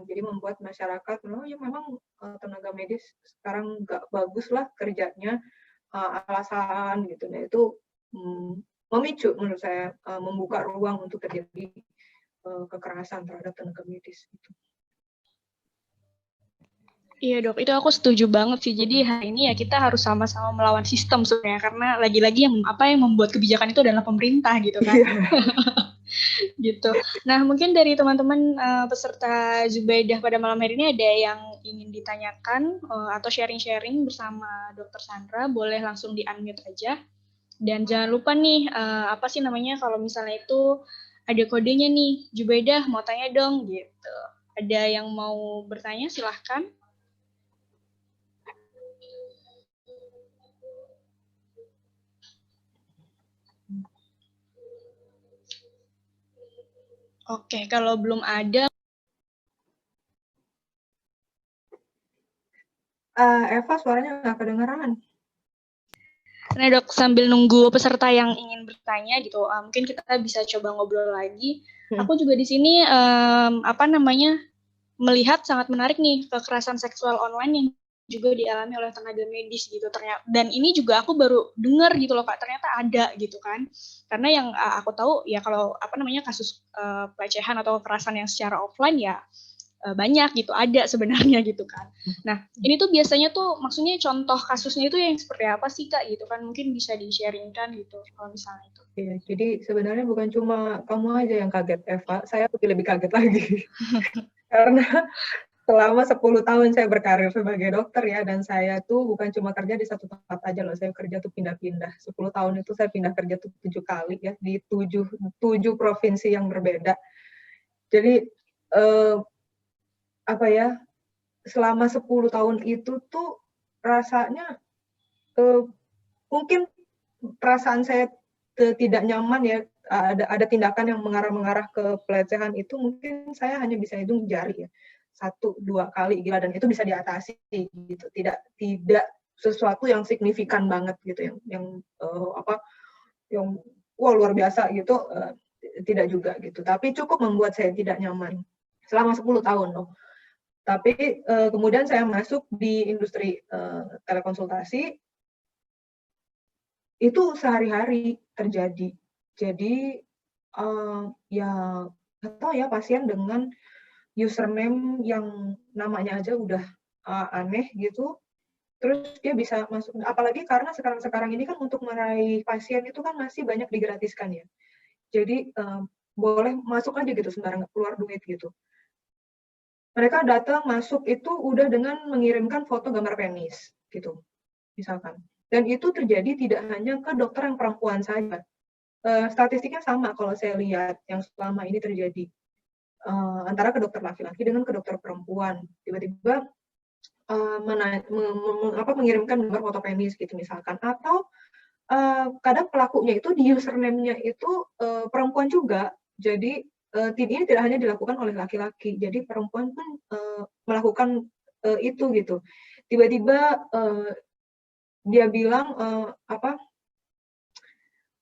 Speaker 3: jadi membuat masyarakat ya memang tenaga medis sekarang nggak bagus lah kerjanya, alasan gitu. Nah itu memicu menurut saya membuka ruang untuk terjadi kekerasan terhadap tenaga medis gitu.
Speaker 2: Iya dok, itu aku setuju banget sih. Jadi hari ini ya kita harus sama-sama melawan sistem sebenarnya, karena lagi-lagi yang membuat kebijakan itu adalah pemerintah gitu kan. Gitu. Nah mungkin dari teman-teman peserta Zubaidah pada malam hari ini ada yang ingin ditanyakan atau sharing-sharing bersama Dr. Sandra, boleh langsung di-unmute aja. Dan jangan lupa nih, apa sih namanya kalau misalnya itu ada kodenya nih, Zubaidah mau tanya dong gitu. Ada yang mau bertanya silahkan. Oke, kalau belum ada.
Speaker 3: Eva, suaranya nggak kedengeran.
Speaker 2: Nah dok, sambil nunggu peserta yang ingin bertanya gitu, mungkin kita bisa coba ngobrol lagi. Aku juga di sini melihat sangat menarik nih kekerasan seksual online yang juga dialami oleh tenaga medis gitu ternyata. Dan ini juga aku baru dengar gitu loh Kak, ternyata ada gitu kan. Karena yang aku tahu ya kalau kasus pelecehan atau kekerasan yang secara offline ya banyak gitu, ada sebenarnya gitu kan. Nah, ini tuh biasanya tuh maksudnya contoh kasusnya itu yang seperti apa sih Kak gitu kan, mungkin bisa di-sharingkan gitu kalau misalnya itu.
Speaker 3: Iya, jadi sebenarnya bukan cuma kamu aja yang kaget Eva, saya lebih kaget lagi. Karena selama 10 tahun saya berkarir sebagai dokter ya, dan saya tuh bukan cuma kerja di satu tempat aja loh, saya kerja tuh pindah-pindah. 10 tahun itu saya pindah kerja tuh 7 kali ya, di 7 provinsi yang berbeda. Jadi selama 10 tahun itu tuh rasanya mungkin perasaan saya tidak nyaman ya, ada tindakan yang mengarah ke pelecehan itu mungkin saya hanya bisa hitung jari ya, 1-2 kali gila, dan itu bisa diatasi gitu. Tidak sesuatu yang signifikan banget gitu, yang wah luar biasa gitu, tidak juga gitu. Tapi cukup membuat saya tidak nyaman selama 10 tahun loh. Tapi kemudian saya masuk di industri telekonsultasi, itu sehari-hari terjadi. Jadi ya nggak tahu ya, pasien dengan username yang namanya aja udah aneh gitu, terus dia bisa masuk. Apalagi karena sekarang ini kan untuk meraih pasien itu kan masih banyak digratiskan ya. Jadi boleh masuk aja gitu sembarangan, keluar duit gitu. Mereka datang masuk itu udah dengan mengirimkan foto gambar penis gitu, misalkan. Dan itu terjadi tidak hanya ke dokter yang perempuan saja. Statistiknya sama kalau saya lihat yang selama ini terjadi, antara ke dokter laki-laki dengan ke dokter perempuan. Tiba-tiba mengirimkan gambar foto penis gitu misalkan. Atau kadang pelakunya itu di username-nya itu perempuan juga. Jadi ini tidak hanya dilakukan oleh laki-laki, jadi perempuan pun melakukan itu gitu. Tiba-tiba dia bilang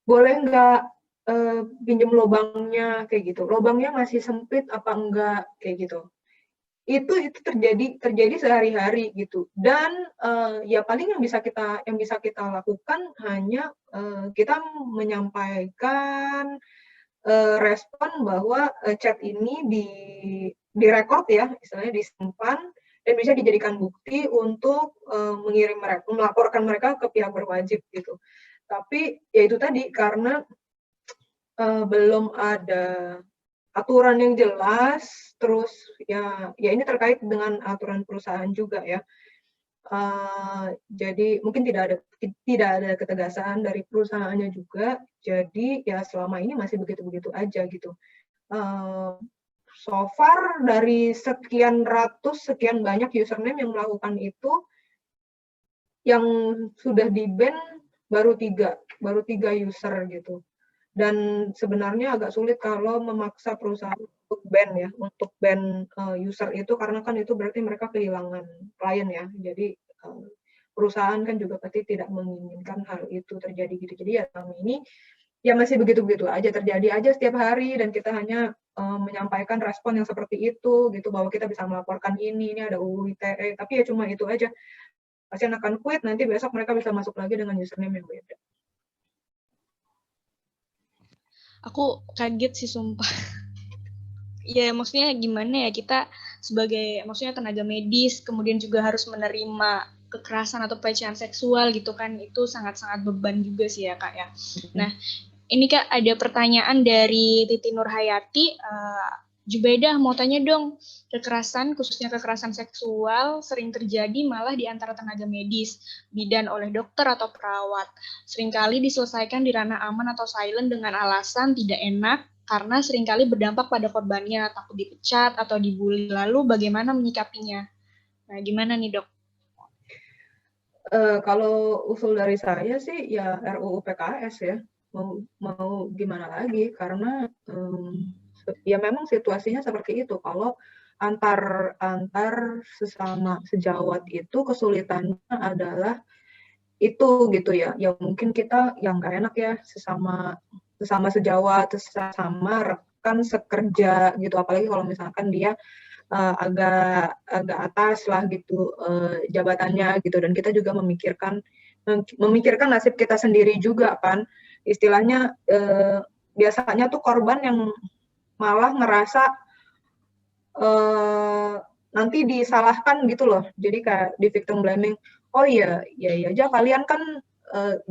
Speaker 3: boleh nggak pinjam lobangnya kayak gitu. Lobangnya masih sempit apa enggak kayak gitu. Itu terjadi sehari-hari gitu. Dan ya paling yang bisa kita lakukan hanya kita menyampaikan respon bahwa chat ini direkod ya, istilahnya disimpan dan bisa dijadikan bukti untuk melaporkan mereka ke pihak berwajib gitu. Tapi ya itu tadi, karena belum ada aturan yang jelas, terus ya ini terkait dengan aturan perusahaan juga ya. Jadi mungkin tidak ada ketegasan dari perusahaannya juga. Jadi ya selama ini masih begitu-begitu aja gitu. So far dari sekian banyak username yang melakukan itu, yang sudah di-ban baru 3 user gitu. Dan sebenarnya agak sulit kalau memaksa perusahaan untuk ban user itu, karena kan itu berarti mereka kehilangan klien ya. Jadi perusahaan kan juga pasti tidak menginginkan hal itu terjadi gitu. Jadi ya selama ini ya masih begitu-begitu aja, terjadi aja setiap hari, dan kita hanya menyampaikan respon yang seperti itu gitu, bahwa kita bisa melaporkan ini ada UU ITE, tapi ya cuma itu aja. Pasien akan quit, nanti besok mereka bisa masuk lagi dengan username yang beda.
Speaker 2: Aku kaget sih sumpah. Ya maksudnya gimana ya, kita sebagai maksudnya tenaga medis kemudian juga harus menerima kekerasan atau pelecehan seksual gitu kan, itu sangat-sangat beban juga sih ya Kak ya. Nah ini Kak ada pertanyaan dari Titi Nurhayati. Jubaidah mau tanya dong, kekerasan khususnya kekerasan seksual sering terjadi malah di antara tenaga medis, bidan oleh dokter atau perawat. Seringkali diselesaikan di ranah aman atau silent dengan alasan tidak enak karena seringkali berdampak pada korbannya, takut dipecat atau dibully. Lalu bagaimana menyikapinya? Nah, gimana nih dok?
Speaker 3: Kalau usul dari saya sih ya RUU PKS ya, mau gimana lagi, karena ya memang situasinya seperti itu. Kalau antar sesama sejawat itu kesulitannya adalah itu gitu ya. Ya mungkin kita yang nggak enak ya sesama sejawat, sesama rekan sekerja gitu. Apalagi kalau misalkan dia agak atas lah gitu jabatannya gitu, dan kita juga memikirkan nasib kita sendiri juga kan. Istilahnya biasanya tuh korban yang malah ngerasa nanti disalahkan gitu loh. Jadi kayak di victim blaming. Oh iya aja kalian kan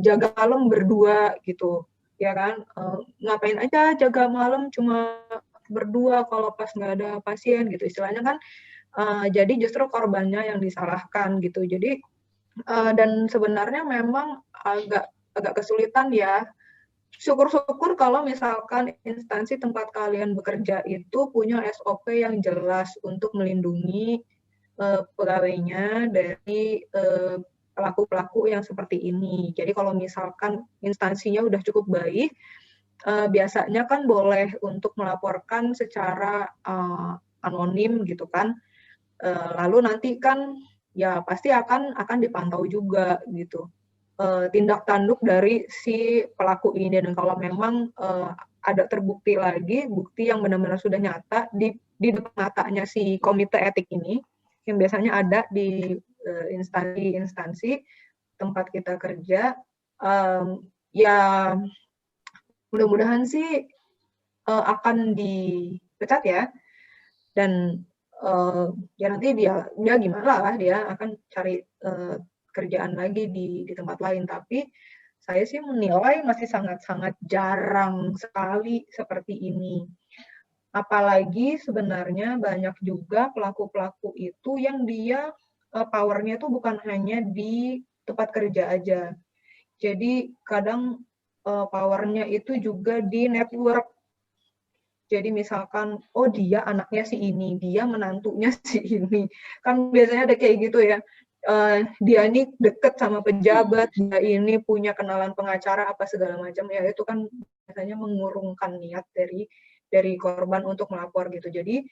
Speaker 3: jaga malam berdua gitu, ya kan? Ngapain aja jaga malam cuma berdua kalau pas nggak ada pasien gitu, istilahnya kan. Jadi justru korbannya yang disalahkan gitu. Jadi dan sebenarnya memang agak kesulitan ya. Syukur-syukur kalau misalkan instansi tempat kalian bekerja itu punya SOP yang jelas untuk melindungi pegawainya dari pelaku-pelaku yang seperti ini. Jadi kalau misalkan instansinya udah cukup baik, biasanya kan boleh untuk melaporkan secara anonim gitu kan. Lalu nanti kan ya pasti akan dipantau juga gitu tindak tanduk dari si pelaku ini, dan kalau memang ada terbukti lagi bukti yang benar-benar sudah nyata di depan matanya si komite etik ini yang biasanya ada di instansi tempat kita kerja, ya mudah-mudahan sih akan dipecat ya, dan ya nanti dia gimana lah, dia akan cari kerjaan lagi di tempat lain. Tapi saya sih menilai masih sangat-sangat jarang sekali seperti ini. Apalagi sebenarnya banyak juga pelaku-pelaku itu yang dia powernya itu bukan hanya di tempat kerja aja. Jadi kadang powernya itu juga di network. Jadi misalkan, oh dia anaknya si ini, dia menantunya si ini. Kan biasanya ada kayak gitu ya. Dia ini deket sama pejabat, dia ini punya kenalan pengacara apa segala macam, ya itu kan biasanya mengurungkan niat dari korban untuk melapor gitu. Jadi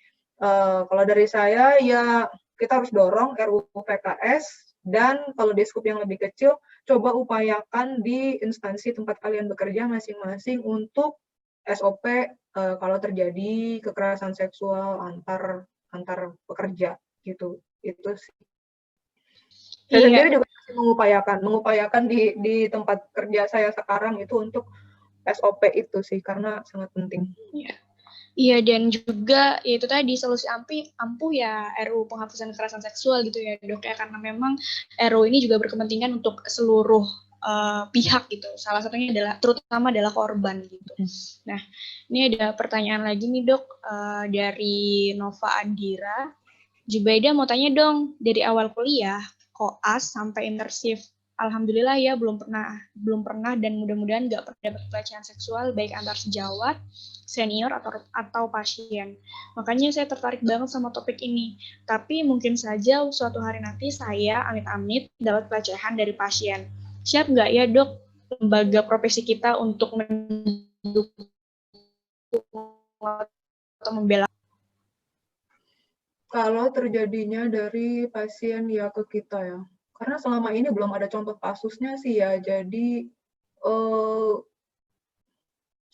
Speaker 3: kalau dari saya ya kita harus dorong RUU PKS, dan kalau di skup yang lebih kecil, coba upayakan di instansi tempat kalian bekerja masing-masing untuk SOP kalau terjadi kekerasan seksual antar pekerja gitu. Itu sih. Saya sendiri juga masih mengupayakan di tempat kerja saya sekarang itu untuk SOP itu sih, karena sangat penting.
Speaker 2: Iya, dan juga ya itu tadi solusi ampuh ya RUU penghapusan kekerasan seksual gitu ya Dok ya, karena memang RUU ini juga berkepentingan untuk seluruh pihak gitu. Salah satunya terutama adalah korban gitu. Nah, ini ada pertanyaan lagi nih Dok dari Nova Andira. Jubaida mau tanya dong, dari awal kuliah, koas sampai internship, alhamdulillah ya belum pernah dan mudah-mudahan nggak pernah dapat pelecehan seksual baik antar sejawat, senior atau pasien. Makanya saya tertarik banget sama topik ini. Tapi mungkin saja suatu hari nanti saya amit-amit dapat pelecehan dari pasien. Siap nggak ya Dok lembaga profesi kita untuk mendukung atau membela?
Speaker 3: Kalau terjadinya dari pasien ya ke kita ya, karena selama ini belum ada contoh kasusnya sih ya, jadi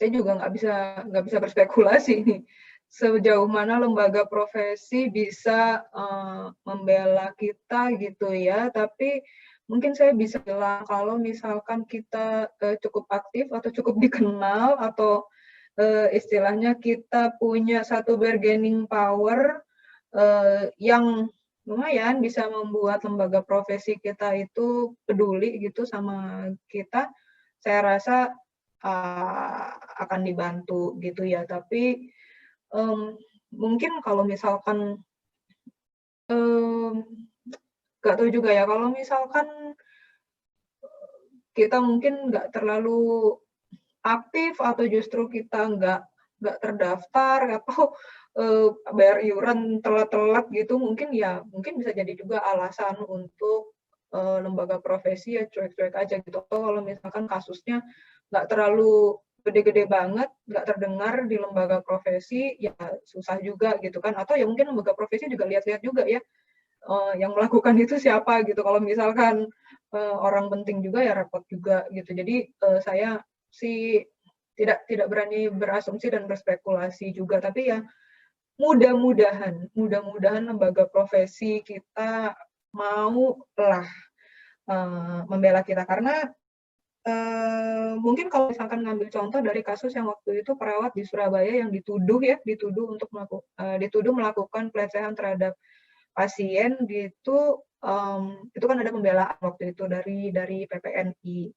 Speaker 3: saya juga nggak bisa berspekulasi nih sejauh mana lembaga profesi bisa membela kita gitu ya. Tapi mungkin saya bisa bilang kalau misalkan kita cukup aktif atau cukup dikenal, atau istilahnya kita punya satu bargaining power yang lumayan bisa membuat lembaga profesi kita itu peduli gitu sama kita, saya rasa akan dibantu gitu ya. Tapi mungkin kalau misalkan nggak tahu juga ya, kalau misalkan kita mungkin nggak terlalu aktif atau justru kita nggak terdaftar atau bayar iuran telat-telat gitu, mungkin bisa jadi juga alasan untuk lembaga profesi ya cuek-cuek aja gitu. Kalau misalkan kasusnya nggak terlalu gede-gede banget, nggak terdengar di lembaga profesi, ya susah juga gitu kan. Atau ya mungkin lembaga profesi juga lihat-lihat juga ya yang melakukan itu siapa gitu. Kalau misalkan orang penting juga ya repot juga gitu. Jadi saya sih tidak berani berasumsi dan berspekulasi juga, tapi ya mudah-mudahan lembaga profesi kita mau lah membela kita, karena mungkin kalau misalkan ngambil contoh dari kasus yang waktu itu perawat di Surabaya yang dituduh melakukan pelecehan terhadap pasien gitu, itu kan ada pembelaan waktu itu dari PPNI.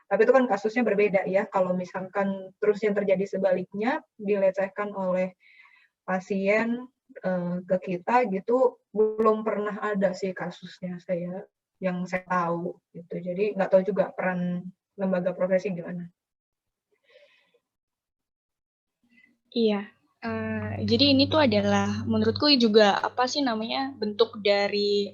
Speaker 3: Tapi itu kan kasusnya berbeda ya. Kalau misalkan terus yang terjadi sebaliknya, dilecehkan oleh pasien ke kita gitu, belum pernah ada sih kasusnya yang saya tahu gitu. Jadi nggak tahu juga peran lembaga profesi gimana.
Speaker 2: Iya, Jadi ini tuh adalah menurutku juga apa sih namanya bentuk dari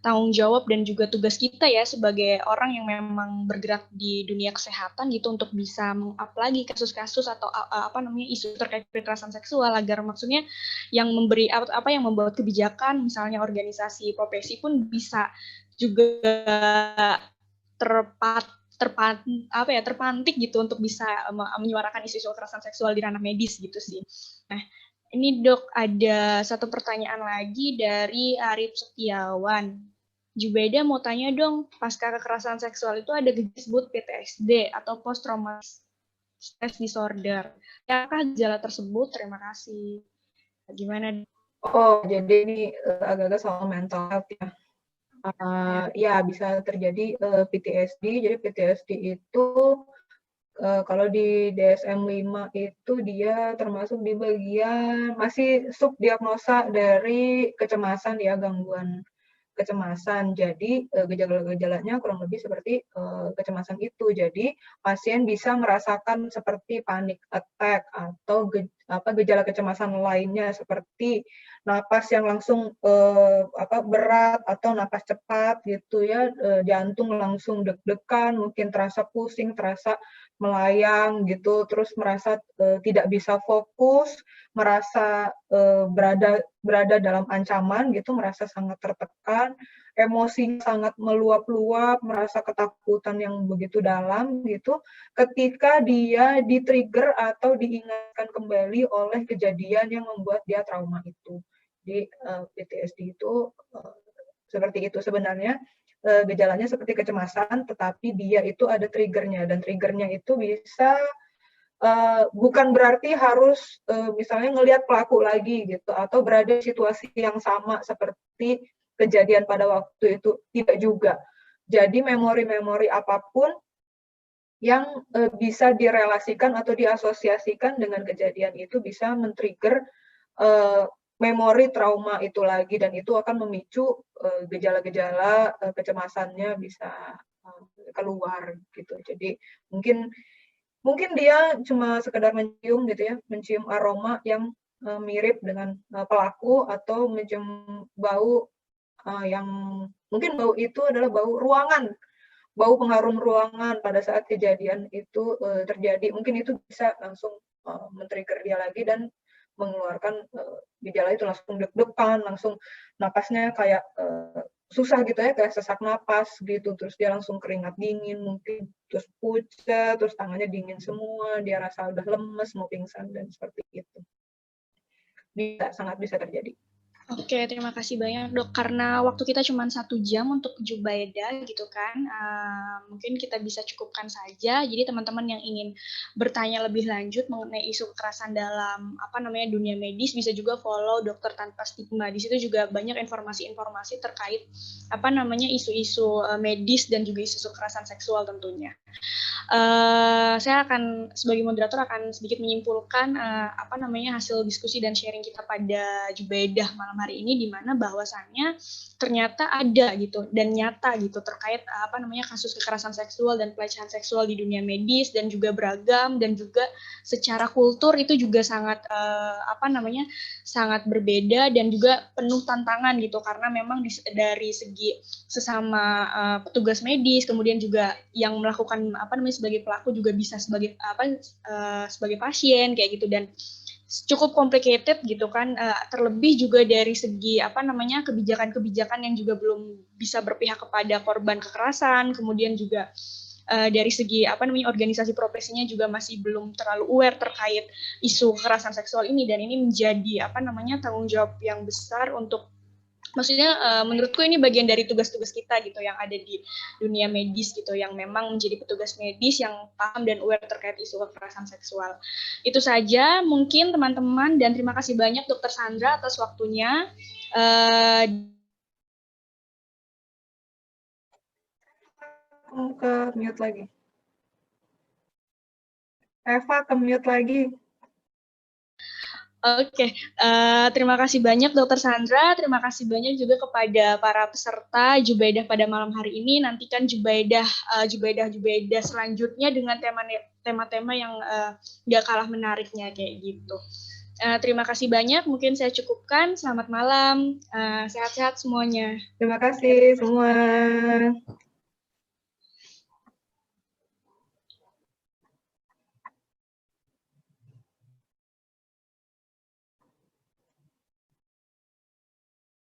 Speaker 2: tanggung jawab dan juga tugas kita ya sebagai orang yang memang bergerak di dunia kesehatan gitu untuk bisa meng-up lagi kasus-kasus atau apa namanya isu terkait kekerasan seksual agar maksudnya yang memberi apa yang membuat kebijakan misalnya organisasi profesi pun bisa juga terpantik gitu untuk bisa menyuarakan isu-isu kekerasan seksual di ranah medis gitu sih. Nah, ini Dok ada satu pertanyaan lagi dari Arif Setiawan. Jubaida mau tanya dong, pasca kekerasan seksual itu ada disebut PTSD atau post traumatic stress disorder. Apakah gejala tersebut? Terima kasih. Gimana?
Speaker 3: Oh, jadi ini agak-agak soal mental health ya. Ya, bisa terjadi PTSD. Jadi PTSD itu kalau di DSM-5 itu dia termasuk di bagian masih subdiagnosa dari kecemasan ya, gangguan kecemasan. Jadi gejala-gejalanya kurang lebih seperti kecemasan itu. Jadi pasien bisa merasakan seperti panic attack atau gejala kecemasan lainnya seperti napas yang langsung berat atau napas cepat gitu ya, jantung langsung deg-degan, mungkin terasa pusing, terasa melayang gitu, terus merasa tidak bisa fokus, merasa berada dalam ancaman gitu, merasa sangat tertekan, emosi sangat meluap-luap, merasa ketakutan yang begitu dalam gitu, ketika dia di-trigger atau diingatkan kembali oleh kejadian yang membuat dia trauma itu. Jadi PTSD itu seperti itu sebenarnya. Gejalanya seperti kecemasan, tetapi dia itu ada triggernya, dan triggernya itu bisa bukan berarti harus misalnya ngelihat pelaku lagi gitu, atau berada di situasi yang sama seperti kejadian pada waktu itu, tidak juga. Jadi memori-memori apapun yang bisa direlasikan atau diasosiasikan dengan kejadian itu bisa men-trigger memori trauma itu lagi, dan itu akan memicu gejala-gejala kecemasannya bisa keluar gitu. Jadi mungkin dia cuma sekedar mencium gitu ya, mencium aroma yang mirip dengan pelaku, atau mencium bau yang mungkin bau itu adalah bau ruangan, bau pengharum ruangan pada saat kejadian itu terjadi. Mungkin itu bisa langsung men-trigger dia lagi dan mengeluarkan gejala itu, langsung deg-degan, langsung napasnya kayak susah gitu ya, kayak sesak napas gitu, terus dia langsung keringat dingin mungkin, terus pucat, terus tangannya dingin semua, dia rasa udah lemes, mau pingsan, dan seperti itu. Sangat bisa terjadi.
Speaker 2: Oke, terima kasih banyak Dok. Karena waktu kita cuma 1 jam untuk Jubaida gitu kan, mungkin kita bisa cukupkan saja. Jadi teman-teman yang ingin bertanya lebih lanjut mengenai isu kekerasan dalam dunia medis bisa juga follow Dokter Tanpa Stigma. Di situ juga banyak informasi-informasi terkait isu-isu medis dan juga isu kekerasan seksual tentunya. Saya akan sebagai moderator akan sedikit menyimpulkan hasil diskusi dan sharing kita pada Jubaidah malam hari ini, di mana bahwasannya ternyata ada gitu dan nyata gitu terkait kasus kekerasan seksual dan pelecehan seksual di dunia medis, dan juga beragam, dan juga secara kultur itu juga sangat sangat berbeda dan juga penuh tantangan gitu, karena memang dari segi sesama petugas medis, kemudian juga yang melakukan sebagai pelaku juga bisa sebagai sebagai pasien kayak gitu, dan cukup complicated gitu kan, terlebih juga dari segi kebijakan-kebijakan yang juga belum bisa berpihak kepada korban kekerasan, kemudian juga dari segi organisasi profesinya juga masih belum terlalu aware terkait isu kekerasan seksual ini, dan ini menjadi tanggung jawab yang besar untuk menurutku ini bagian dari tugas-tugas kita gitu yang ada di dunia medis gitu, yang memang menjadi petugas medis yang paham dan aware terkait isu kekerasan seksual. Itu saja mungkin teman-teman, dan terima kasih banyak Dr. Sandra atas waktunya.
Speaker 3: Ke mute lagi. Eva ke mute lagi.
Speaker 2: Oke, terima kasih banyak Dr. Sandra, terima kasih banyak juga kepada para peserta Jubaidah pada malam hari ini. Nantikan Jubaidah selanjutnya dengan tema-tema yang gak kalah menariknya kayak gitu. Terima kasih banyak, mungkin saya cukupkan. Selamat malam, sehat-sehat semuanya.
Speaker 3: Terima kasih semua.